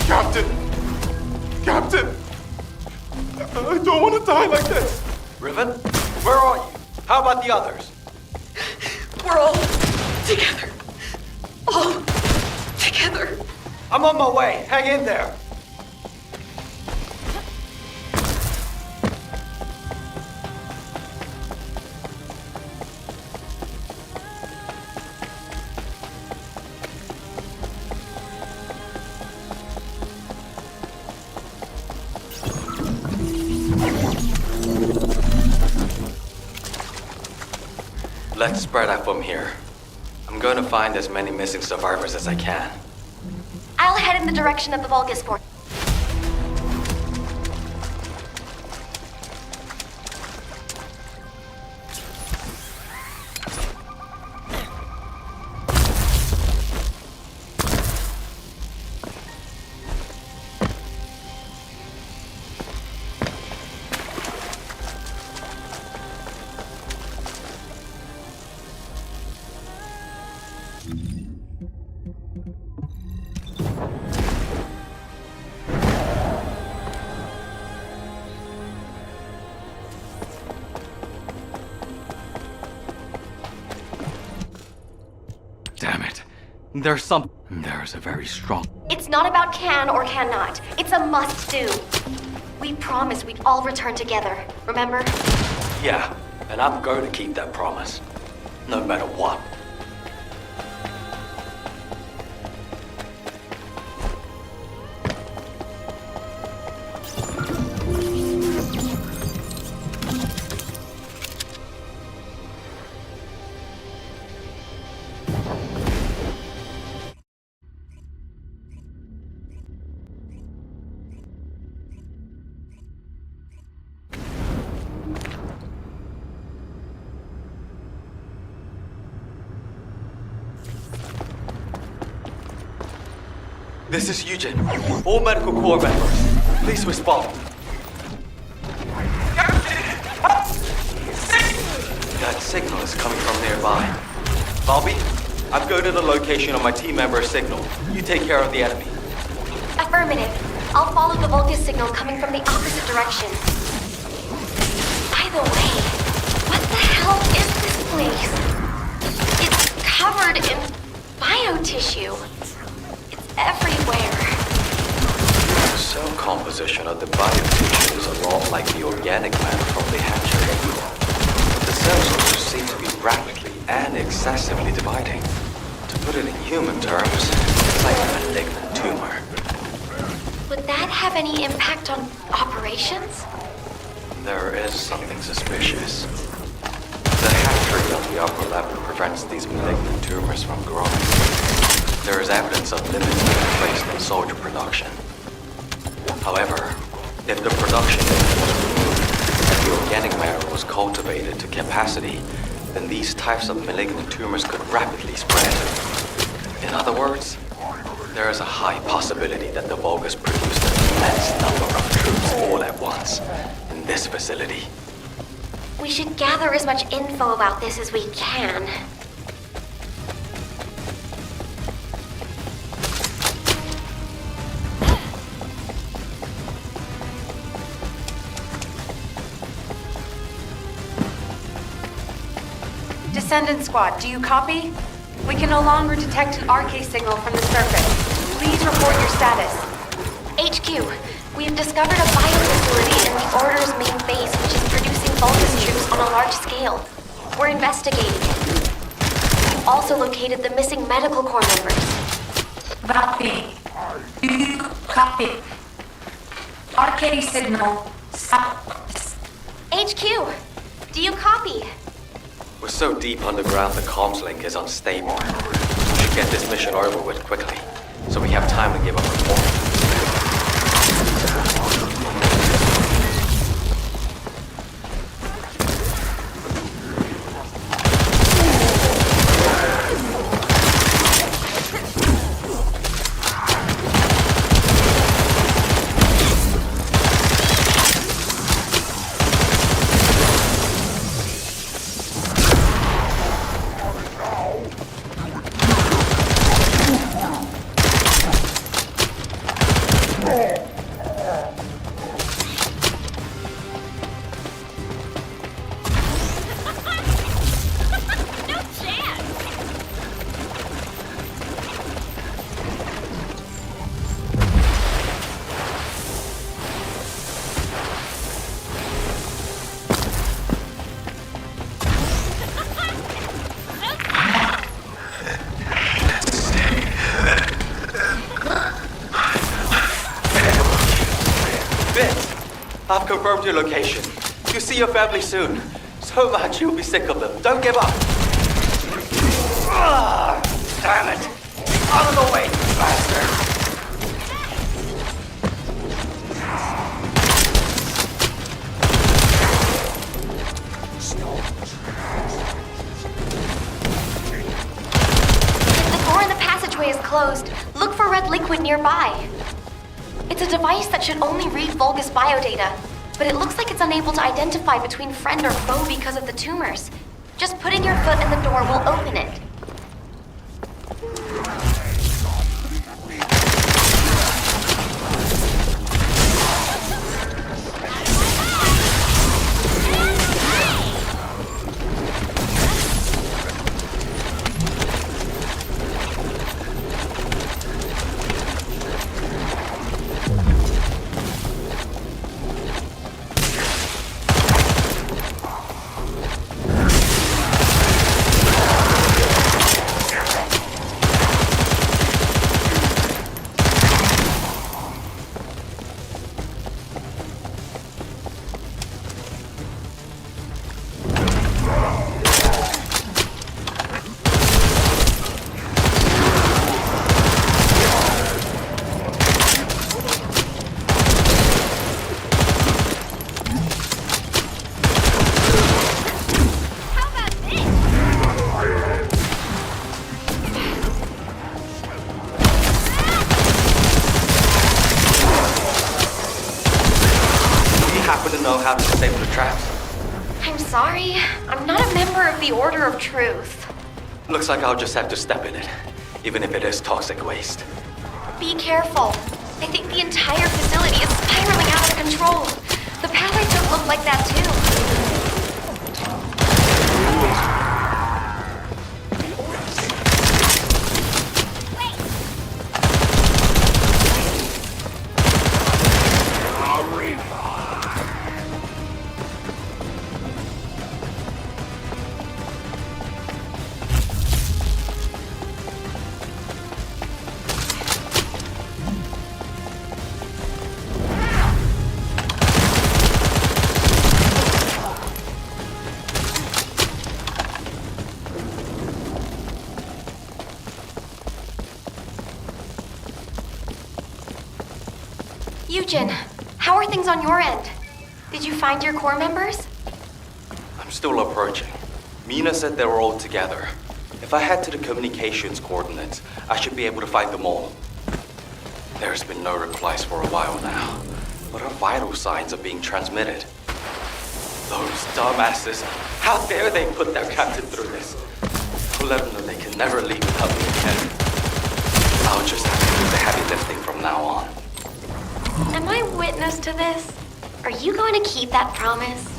Captain! Captain! I don't want to die like this! Riven, where are you? How about the others? We're all together. All together. I'm on my way. Hang in there. Let's spread out from here. I'm going to find as many missing survivors as I can. I'll head in the direction of the Vulgus port. Damn it. There's a very strong... It's not about can or cannot. It's a must-do. We promised we'd all return together, remember? Yeah, and I'm going to keep that promise. No matter what. This is Eugen. All medical corps members, please respond. That signal is coming from nearby. Bobby, I'm going to the location of my team member's signal. You take care of the enemy. Affirmative. I'll follow the Vulgus signal coming from the opposite direction. By the way, what the hell is this place? It's covered in biotissue. It's everywhere. The cell composition of the biotissue is a lot like the organic matter from the hatchery. The cells also seem to be rapidly and excessively dividing. To put it in human terms, it's like a malignant tumor. Would that have any impact on operations? There is something suspicious. The hatchery on the upper level prevents these malignant tumors from growing. There is evidence of limits being placed on soldier production. However, if the production limit was removed and the organic matter was cultivated to capacity, then these types of malignant tumors could rapidly spread. In other words, there is a high possibility that the Vulgus produced an immense number of troops all at once in this facility. We should gather as much info about this as we can. Descendant Squad, do you copy? We can no longer detect an RK signal from the surface. Please report your status. HQ, we have discovered a biofacility in the Order's main base which is producing Vulgus troops on a large scale. We're investigating it. We've also located the missing medical corps members. Copy. Do you copy? RK signal. Stop. HQ, do you copy? We're so deep underground the comms link is unstable. We should get this mission over with quickly, so we have time to give a report. I've confirmed your location. You'll see your family soon. So much you'll be sick of them. Don't give up. Ah, damn it. Out of the way, bastard. If the door in the passageway is closed, look for red liquid nearby. It's a device that should only read Vulgus biodata, but it looks like it's unable to identify between friend or foe because of the tumors. Just putting your foot in the door will open it. know how to disable the traps? I'm sorry. I'm not a member of the Order of Truth. Looks like I'll just have to step in it, even if it is toxic waste. Be careful. I think the entire facility is spiraling out of control. The path I took looked like that too. Eugen, how are things on your end? Did you find your core members? I'm still approaching. Mina said they were all together. If I head to the communications coordinates, I should be able to find them all. There's been no replies for a while now, but our vital signs are being transmitted. Those dumbasses, how dare they put their captain through this? I'll let them know they can never leave without me again. I'll just have to do the heavy lifting from now on. Am I witness to this? Are you going to keep that promise?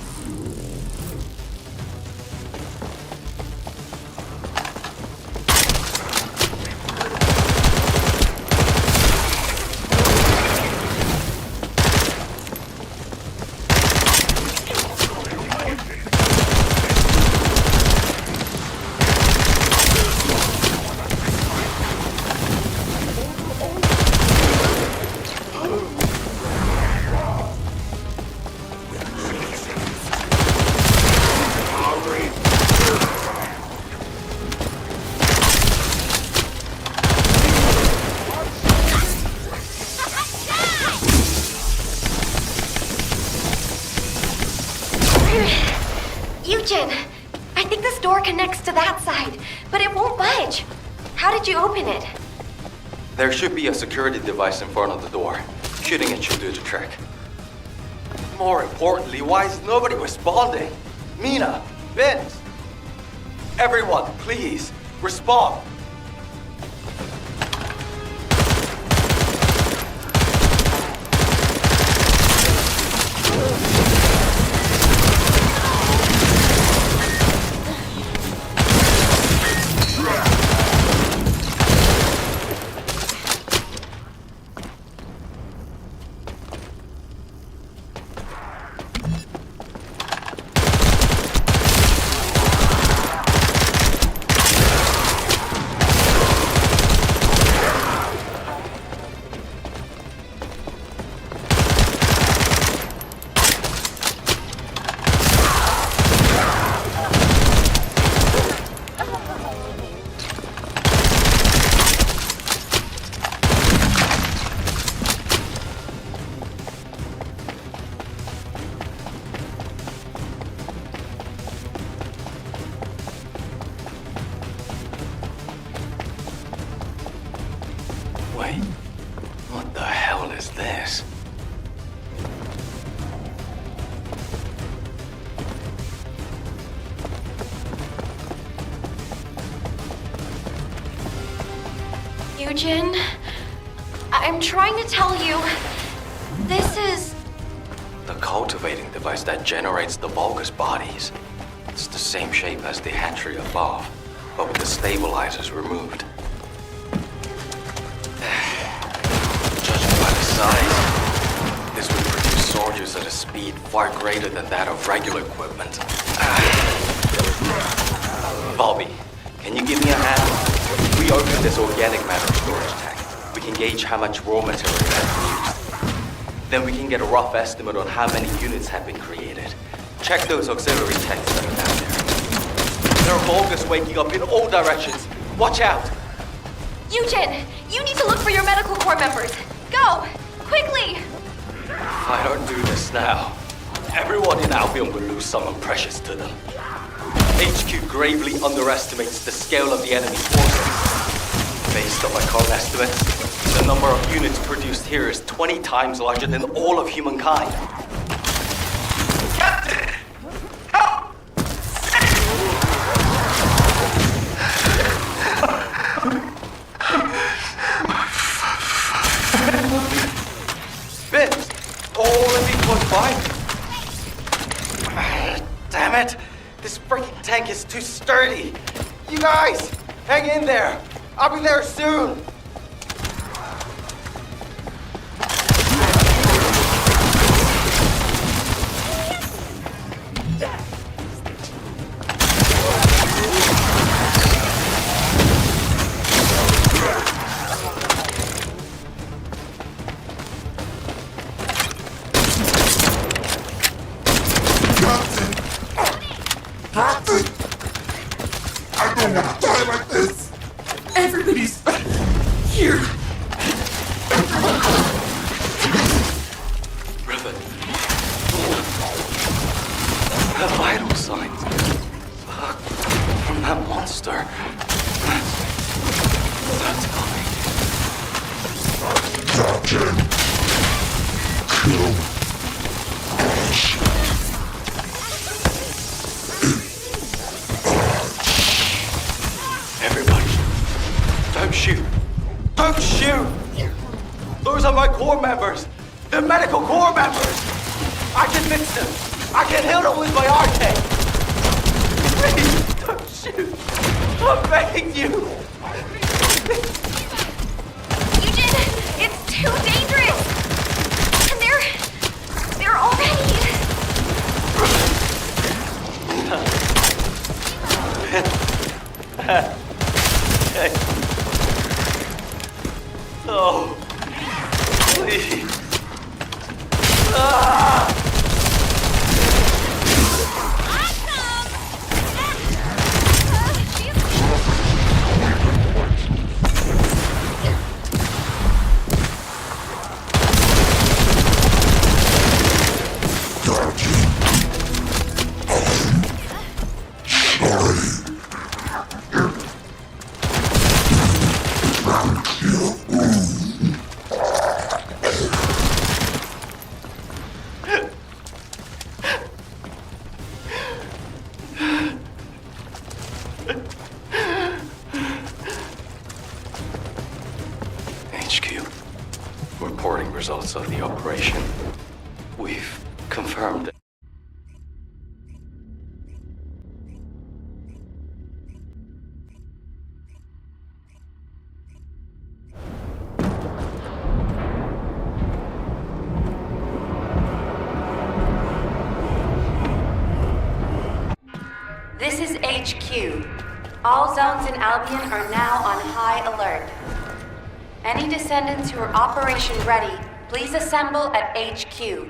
Eugen, I think this door connects to that side, but it won't budge. How did you open it? There should be a security device in front of the door. Shooting it should do the trick. More importantly, why is nobody responding? Mina, Vince, everyone, please, respond. Wait, what the hell is this? Eugen, I'm trying to tell you, this is... The cultivating device that generates the Vulgus bodies. It's the same shape as the hatchery above, but with the stabilizers removed. Judging by the size, this would produce soldiers at a speed far greater than that of regular equipment. Bobby, can you give me a hand? If we open this organic matter storage tank, we can gauge how much raw material has been used. Then we can get a rough estimate on how many units have been created. Check those auxiliary tanks that are down there. There are Vulgus waking up in all directions. Watch out! Eugen, you need to look for your medical corps members. Go! Quickly! If I don't do this now, everyone in Albion will lose someone precious to them. HQ gravely underestimates the scale of the enemy's forces. Based on my current estimates, the number of units produced here is 20 times larger than all of humankind. tank is too sturdy. You guys, hang in there. I'll be there soon. I don't want to die like this. Everybody's here. Brother. The vital signs. From that monster. That's coming. Captain, kill us. Everybody, don't shoot. Don't shoot! Those are my corps members. They're medical corps members. I can fix them. I can heal them with my arcade. Please, don't shoot. I'm begging you. Eugene, it's too dangerous! And they're already... Oh, please. Ah! HQ, reporting results of the operation. We've confirmed. This is HQ. All zones in Albion are now on high alert. Any Descendants who are operation ready, please assemble at HQ.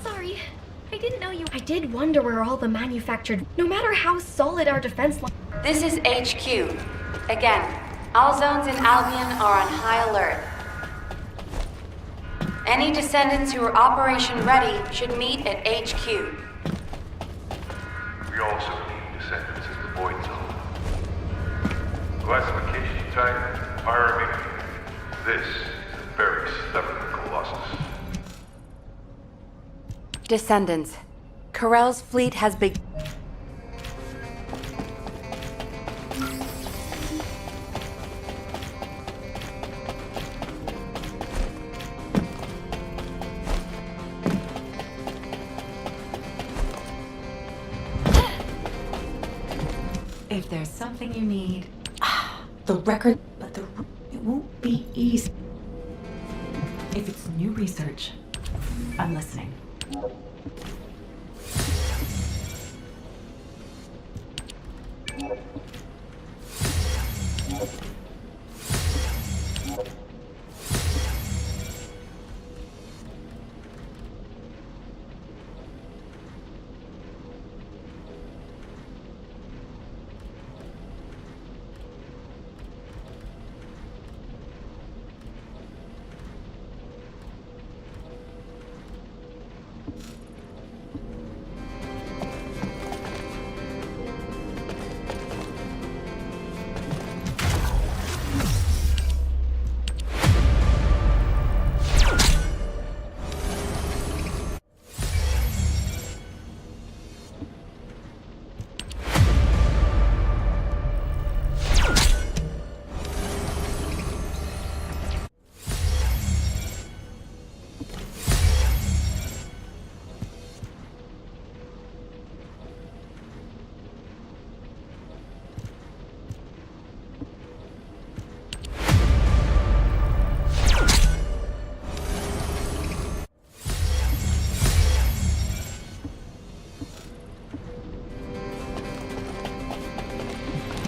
Sorry, I didn't know you... I did wonder where all the manufactured... No matter how solid our defense line... This is HQ. Again, all zones in Albion are on high alert. Any Descendants who are operation ready should meet at HQ. We also need Descendants in the Void Zone. Classification type, pyramid. This is a very stubborn Colossus. Descendants. Karel's fleet has been... If there's something you need, The record, but it won't be easy. If it's new research, I'm listening.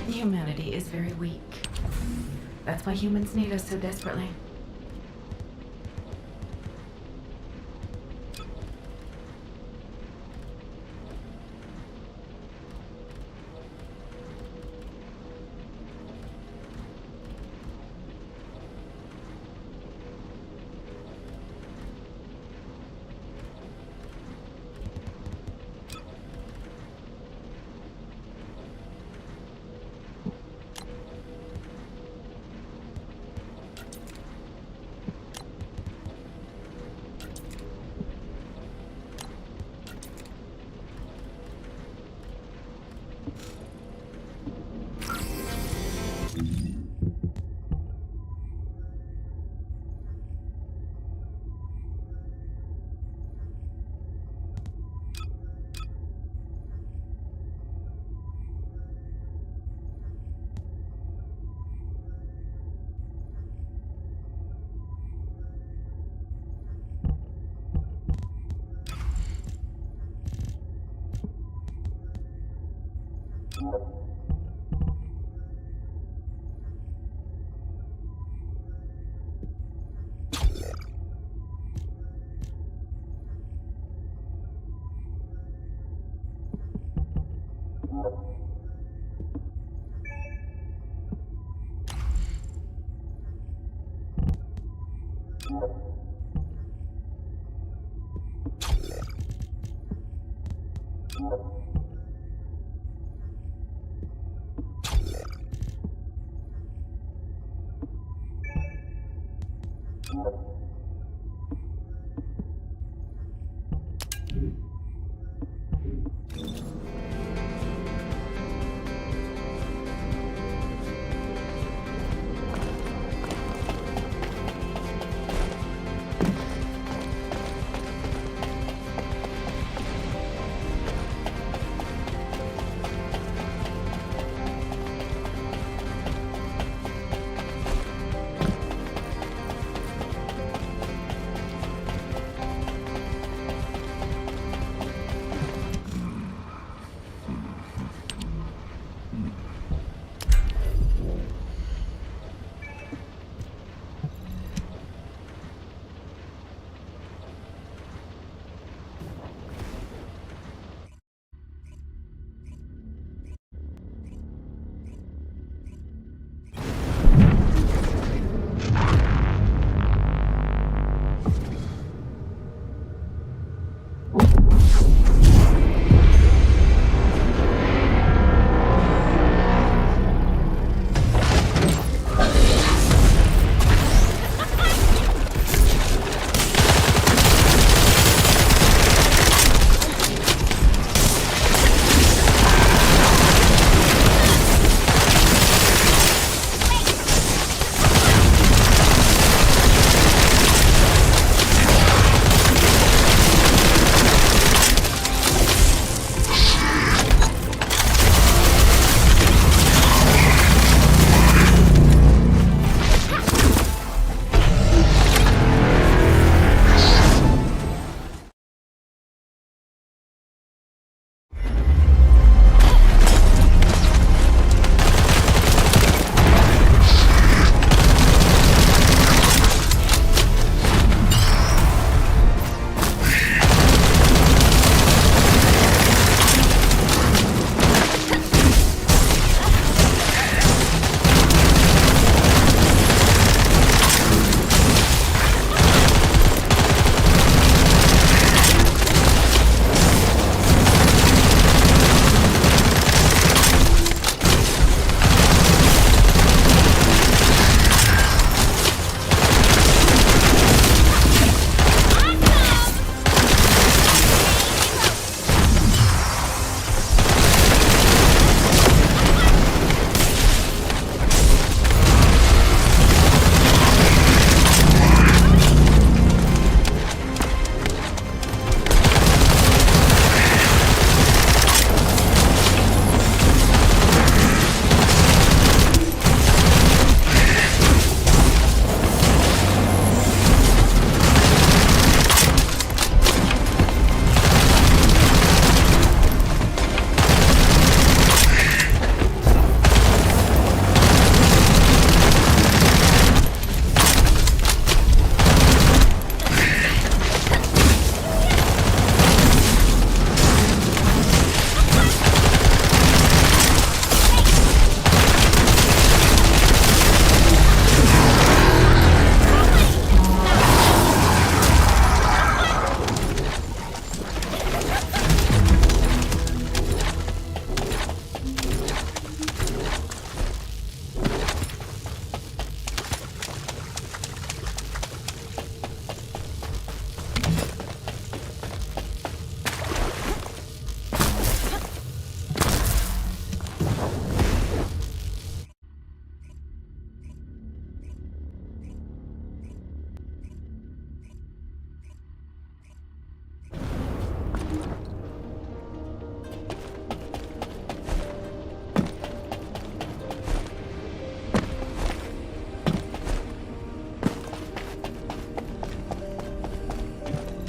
Humanity is very weak. That's why humans need us so desperately.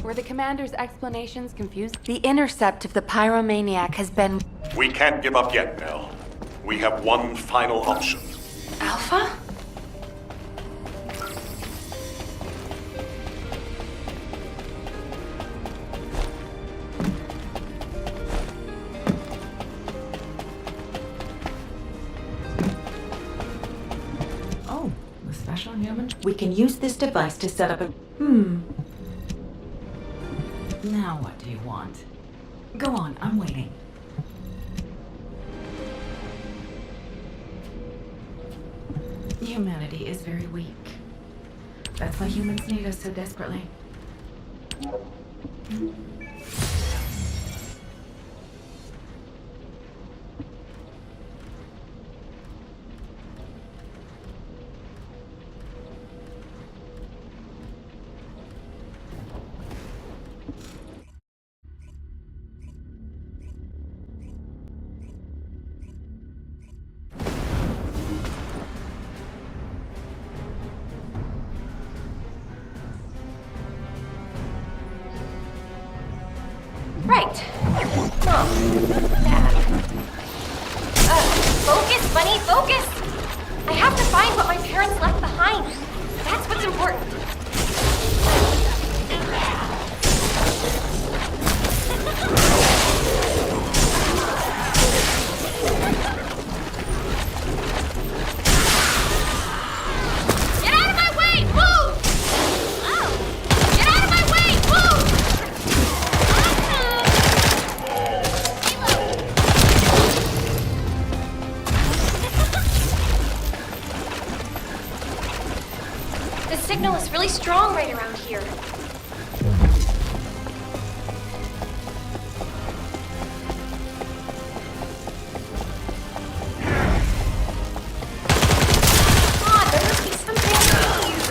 Were the commander's explanations confused? The intercept of the pyromaniac has been... We can't give up yet, Nell. We have one final option. Alpha? Oh, the special human? We can use this device to set up a... Now what do you want? Go on, I'm waiting. Humanity is very weak. That's why humans need us so desperately. Right. Focus, Bunny, focus! I have to find what my parents left behind. That's what's important. Get out of my way! Move! Oh! Get out of my way! Move! The signal is really strong right around here. Come on, there must be something I can use.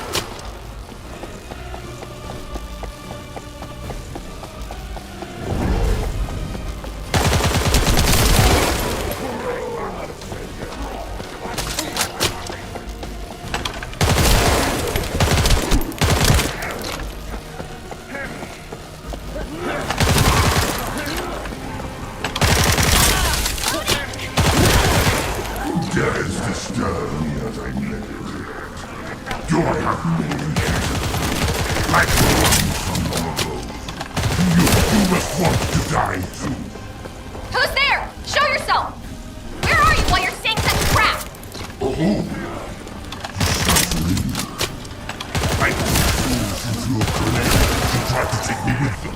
Dares disturb me as I meditate. Do I have motivation? Like the one from long ago. You must want to die too. Who's there? Show yourself! Where are you while you're saying such crap? Oh! I put fools into a grenade to try to take me with them.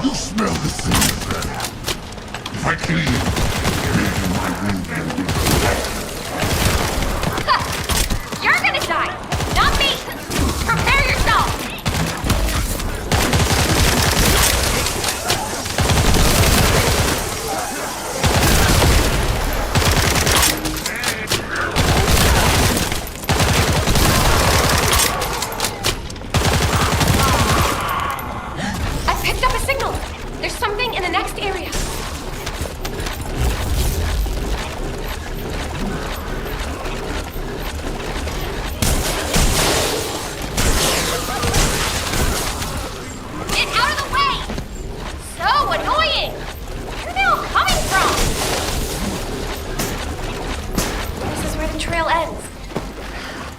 You smell the same as them. If I kill you, maybe my wound will be You're gonna die, not me! Prepare yourself! I picked up a signal. There's something in the next area. Get out of the way! So annoying! Where are they all coming from? This is where the trail ends.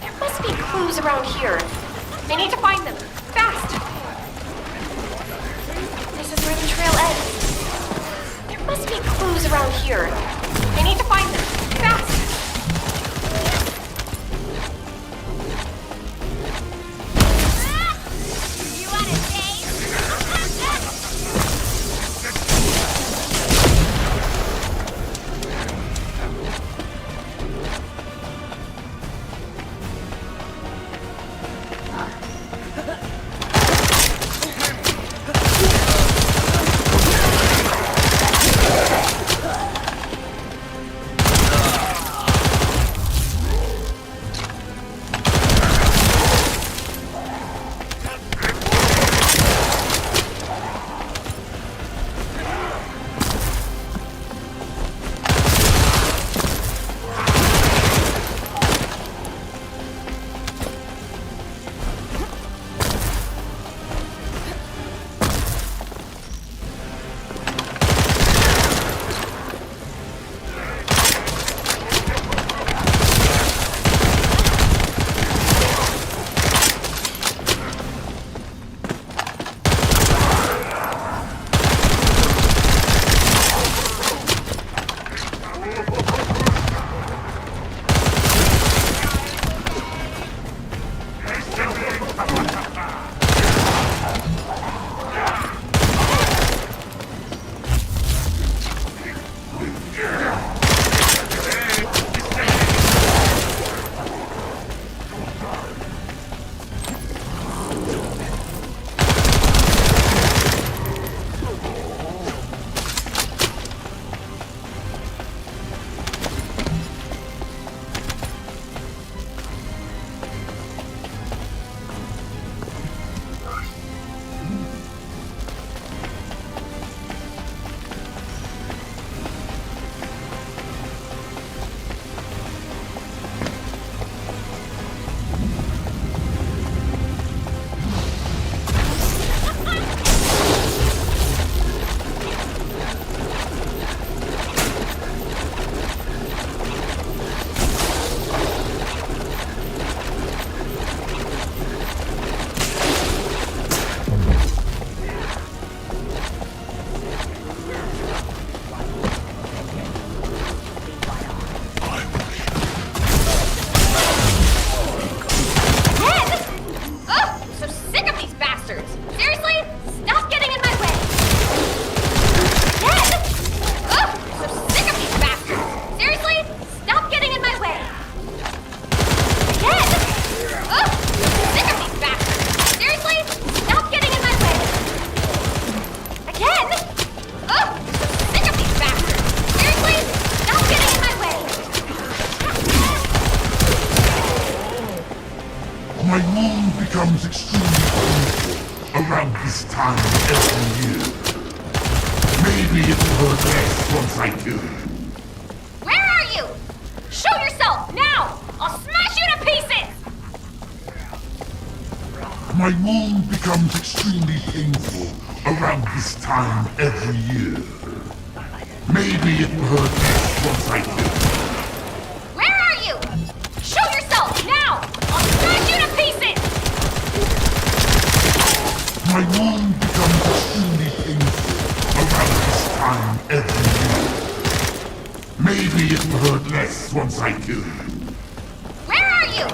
There must be clues around here. I need to find them. Fast! This is where the trail ends. There must be clues around here. I need to find them. Fast! You wanna taste? this time every year. Maybe it will hurt less once I kill you. Where are you? Show yourself, now! I'll smash you to pieces! My wound becomes extremely painful around this time every year. Maybe it will hurt less once I kill you. Where are you? Show yourself, now! I'll smash you to pieces! My wound becomes extremely painful around this time every year. Maybe it will hurt less once I kill you. Where are you?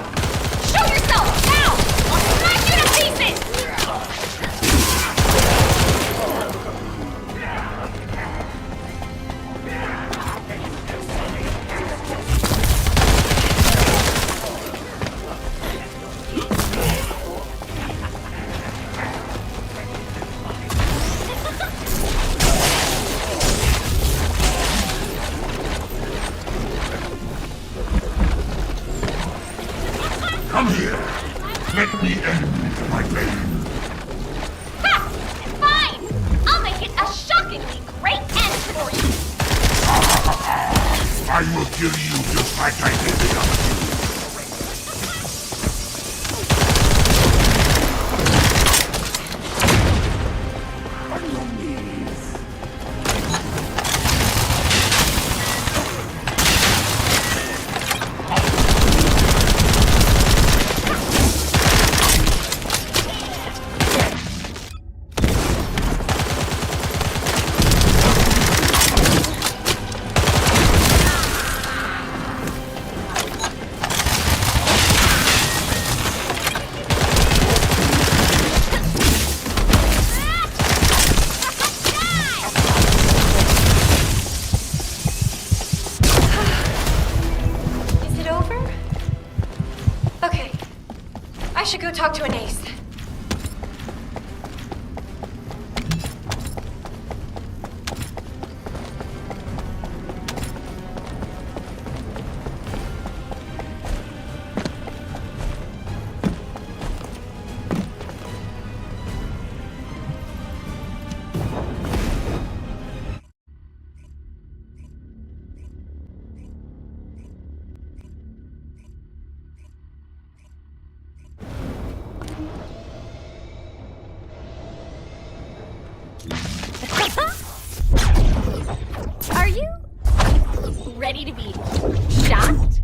Show yourself, now! I'll smash you to pieces! Come here. Let me end my pain. Ha! Fine! I'll make it a shockingly great end for you! I will kill you just like I did the other two. On your knees. Is it over? Okay. I should go talk to an ace. Are you ready to be shocked?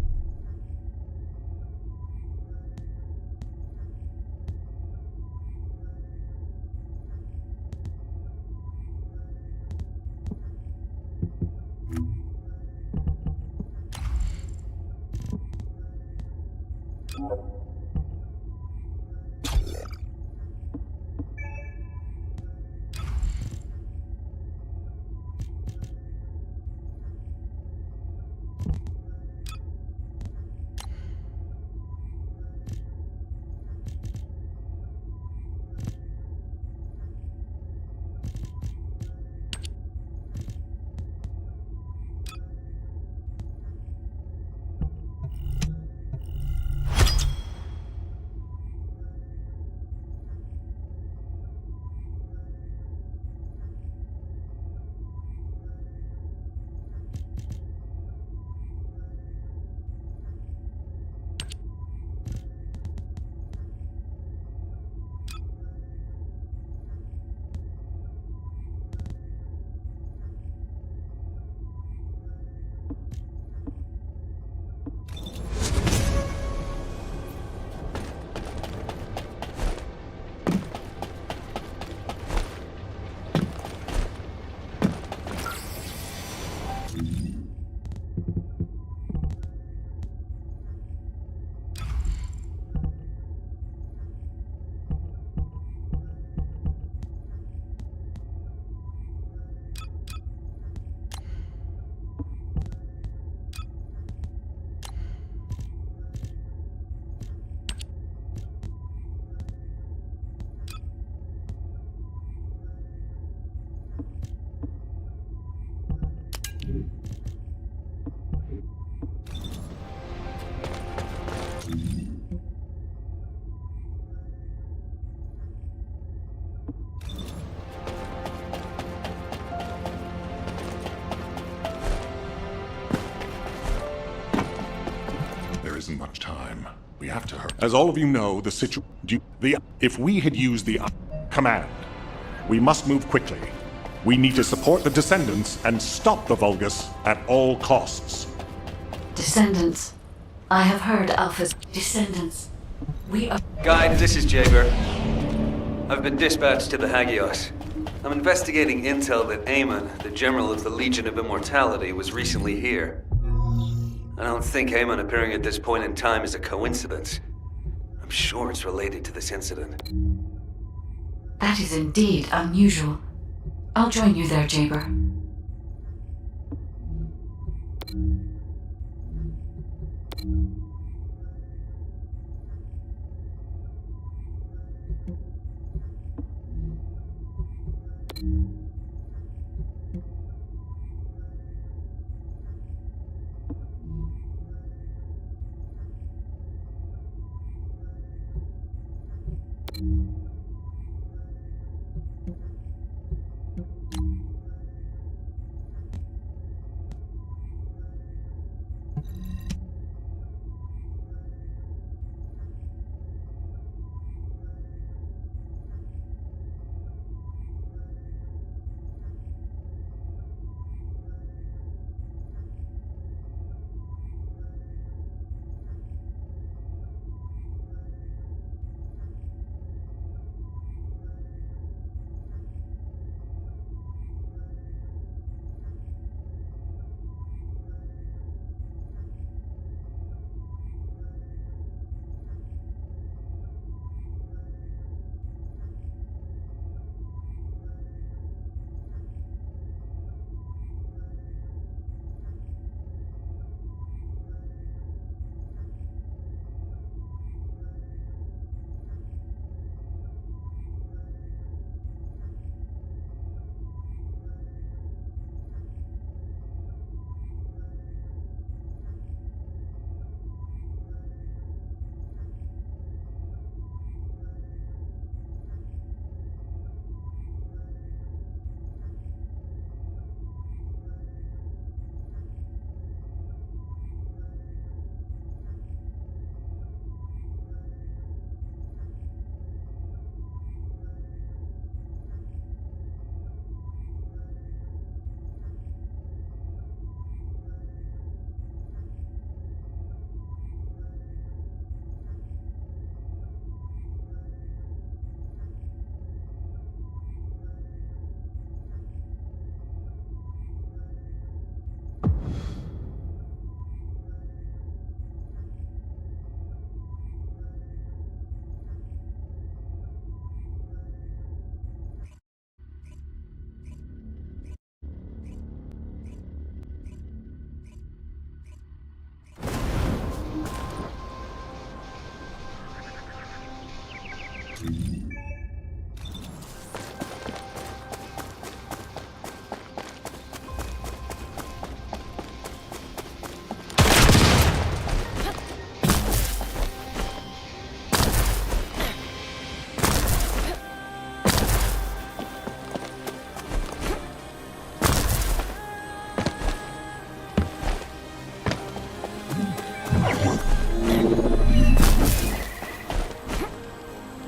much time. We have to hurry. As all of you know, if we had used the command, we must move quickly. We need to support the Descendants and stop the Vulgus at all costs. Descendants. I have heard Alpha's Descendants. We are... Guide, this is Jaeger. I've been dispatched to the Hagios. I'm investigating intel that Amon, the General of the Legion of Immortality, was recently here. I don't think Amon appearing at this point in time is a coincidence. I'm sure it's related to this incident. That is indeed unusual. I'll join you there, Jaber.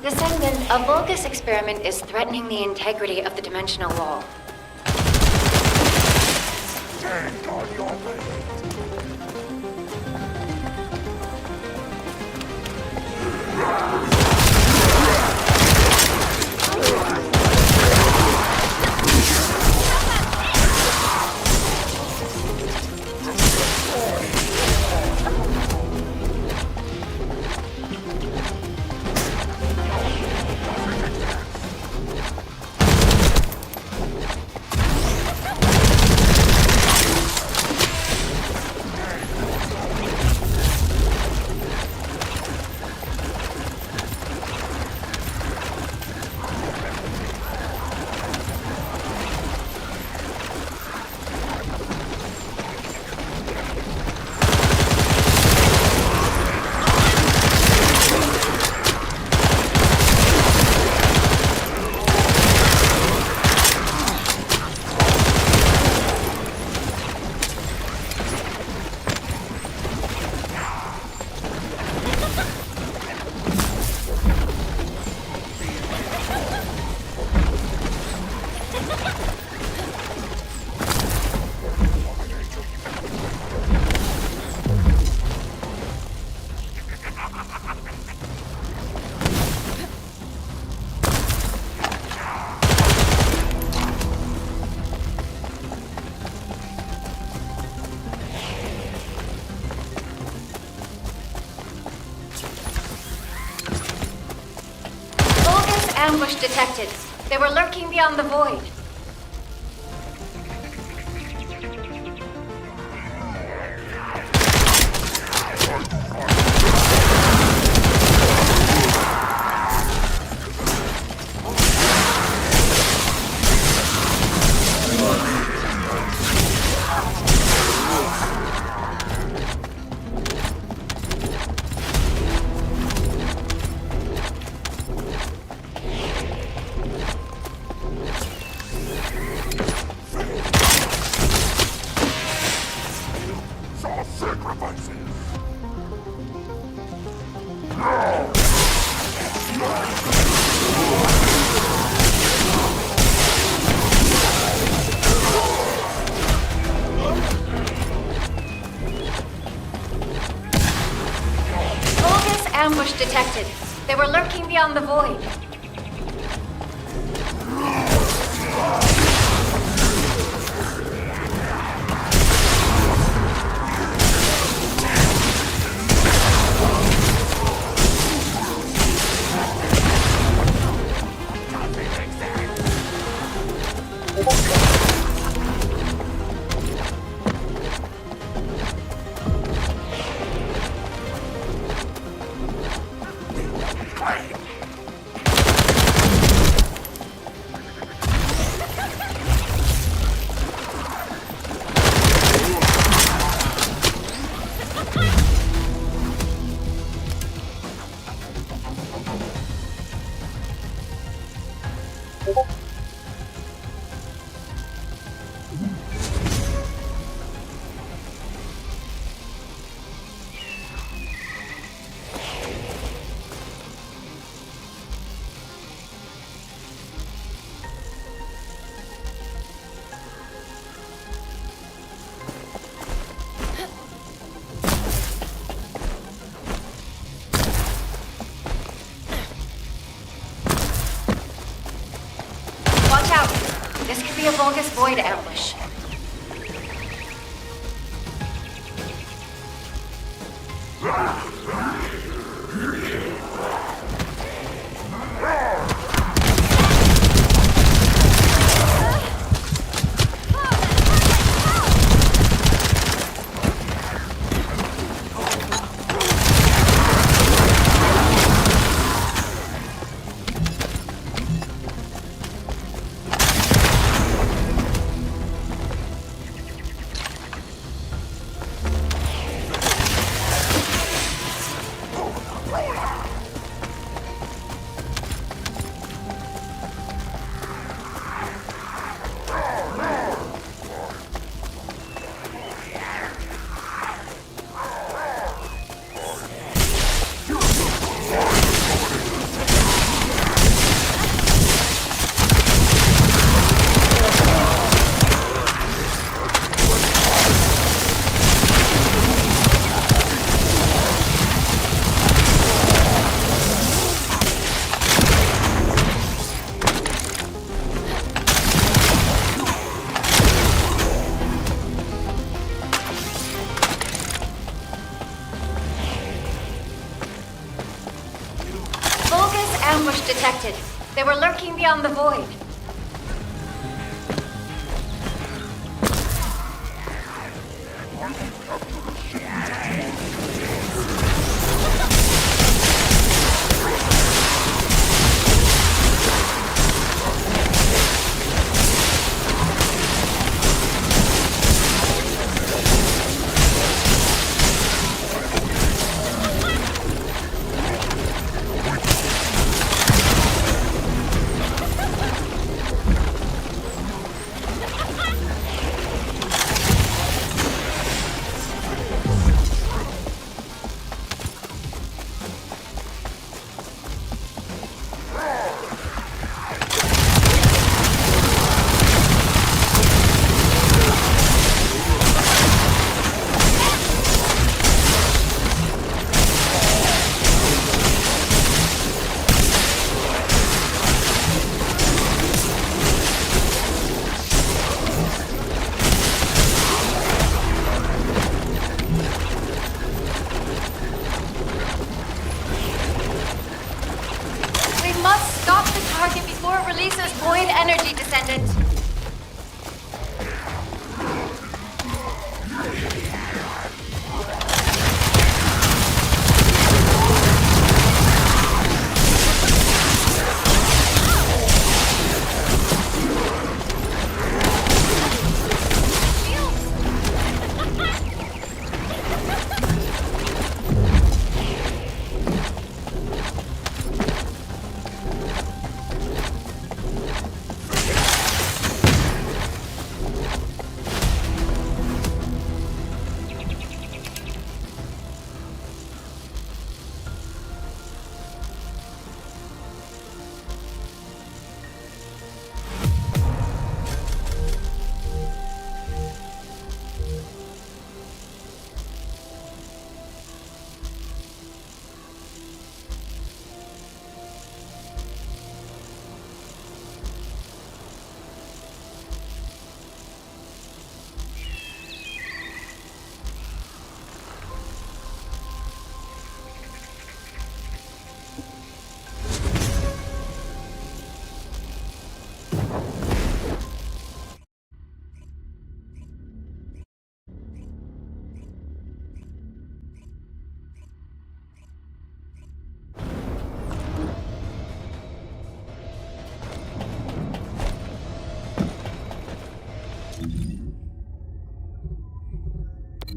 Descendant, a Vulgus experiment is threatening the integrity of the dimensional wall. Stand on your way. ambush detected. They were lurking beyond the void. Ambush detected. They were lurking beyond the void. Watch out! This could be a Vulgus Void ambush. Ambush detected. They were lurking beyond the void. Oh,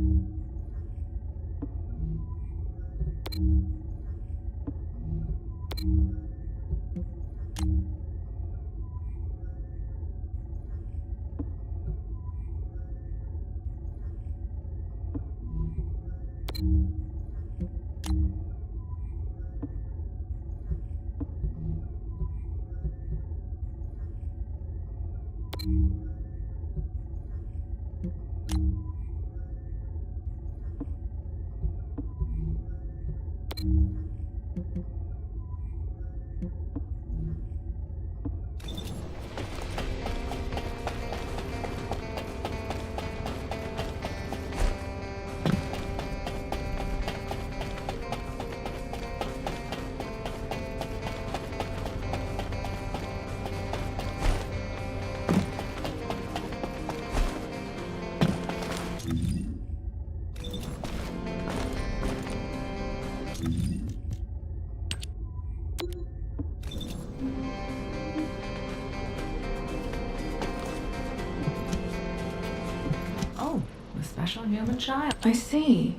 a special human child. I see.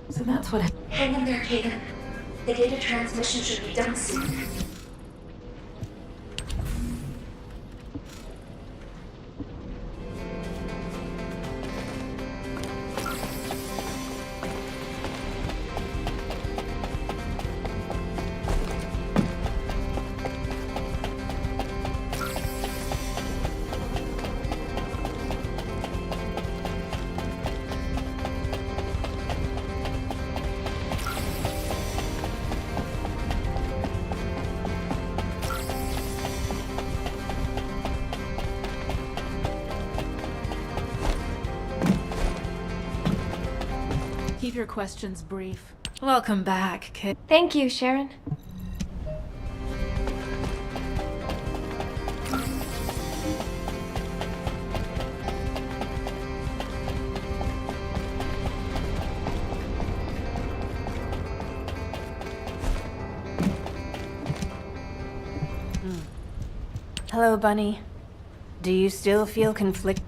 So that's what. Hang in there, Kagan. The data transmission should be done soon. Keep your questions brief. Welcome back, kid. Thank you, Sharon. Hello, Bunny. Do you still feel conflicted?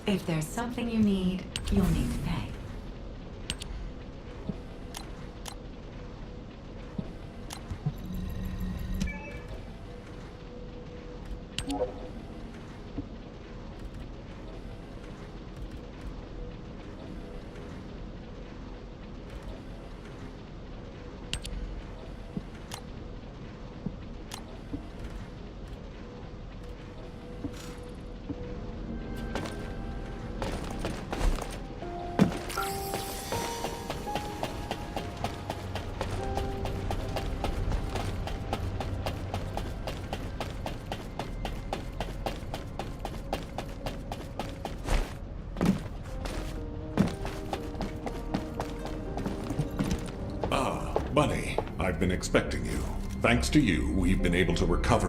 If there's something you need, you'll need to pay. Bunny, I've been expecting you. Thanks to you, we've been able to recover.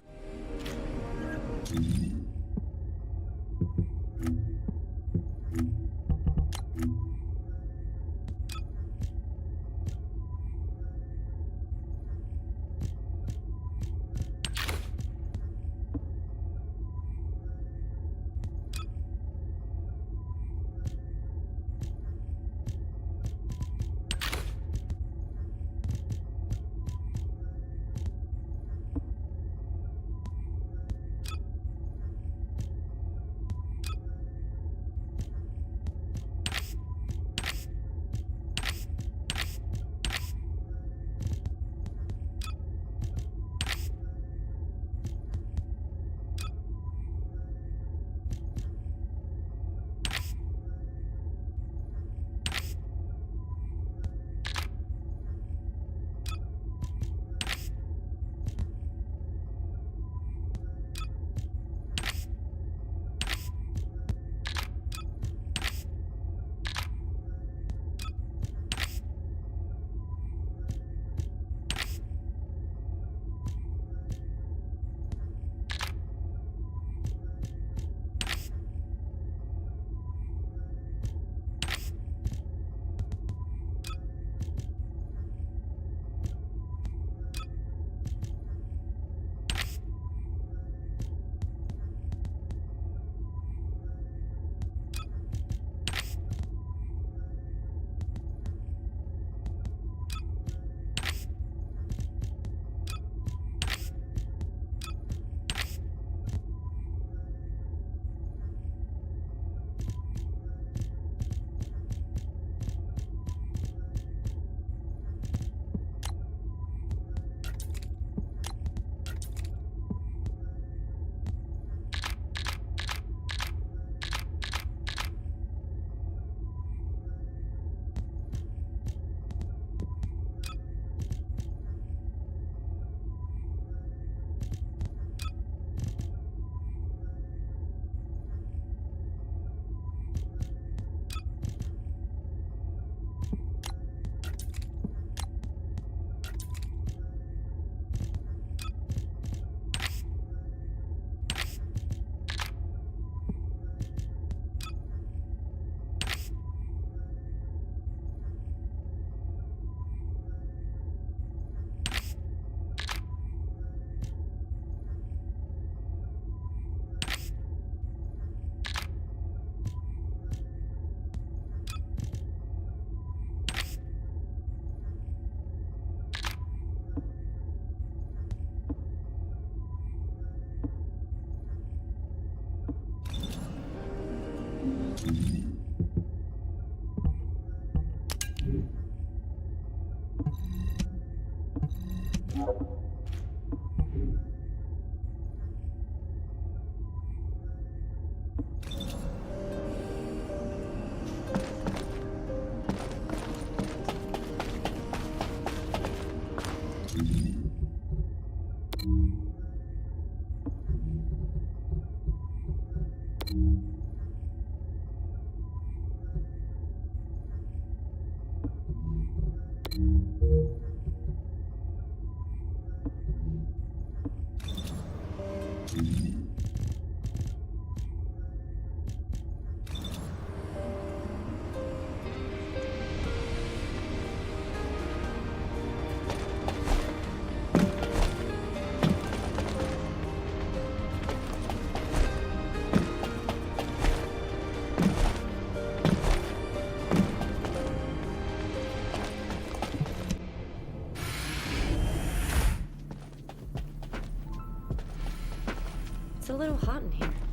It's a little hot in here.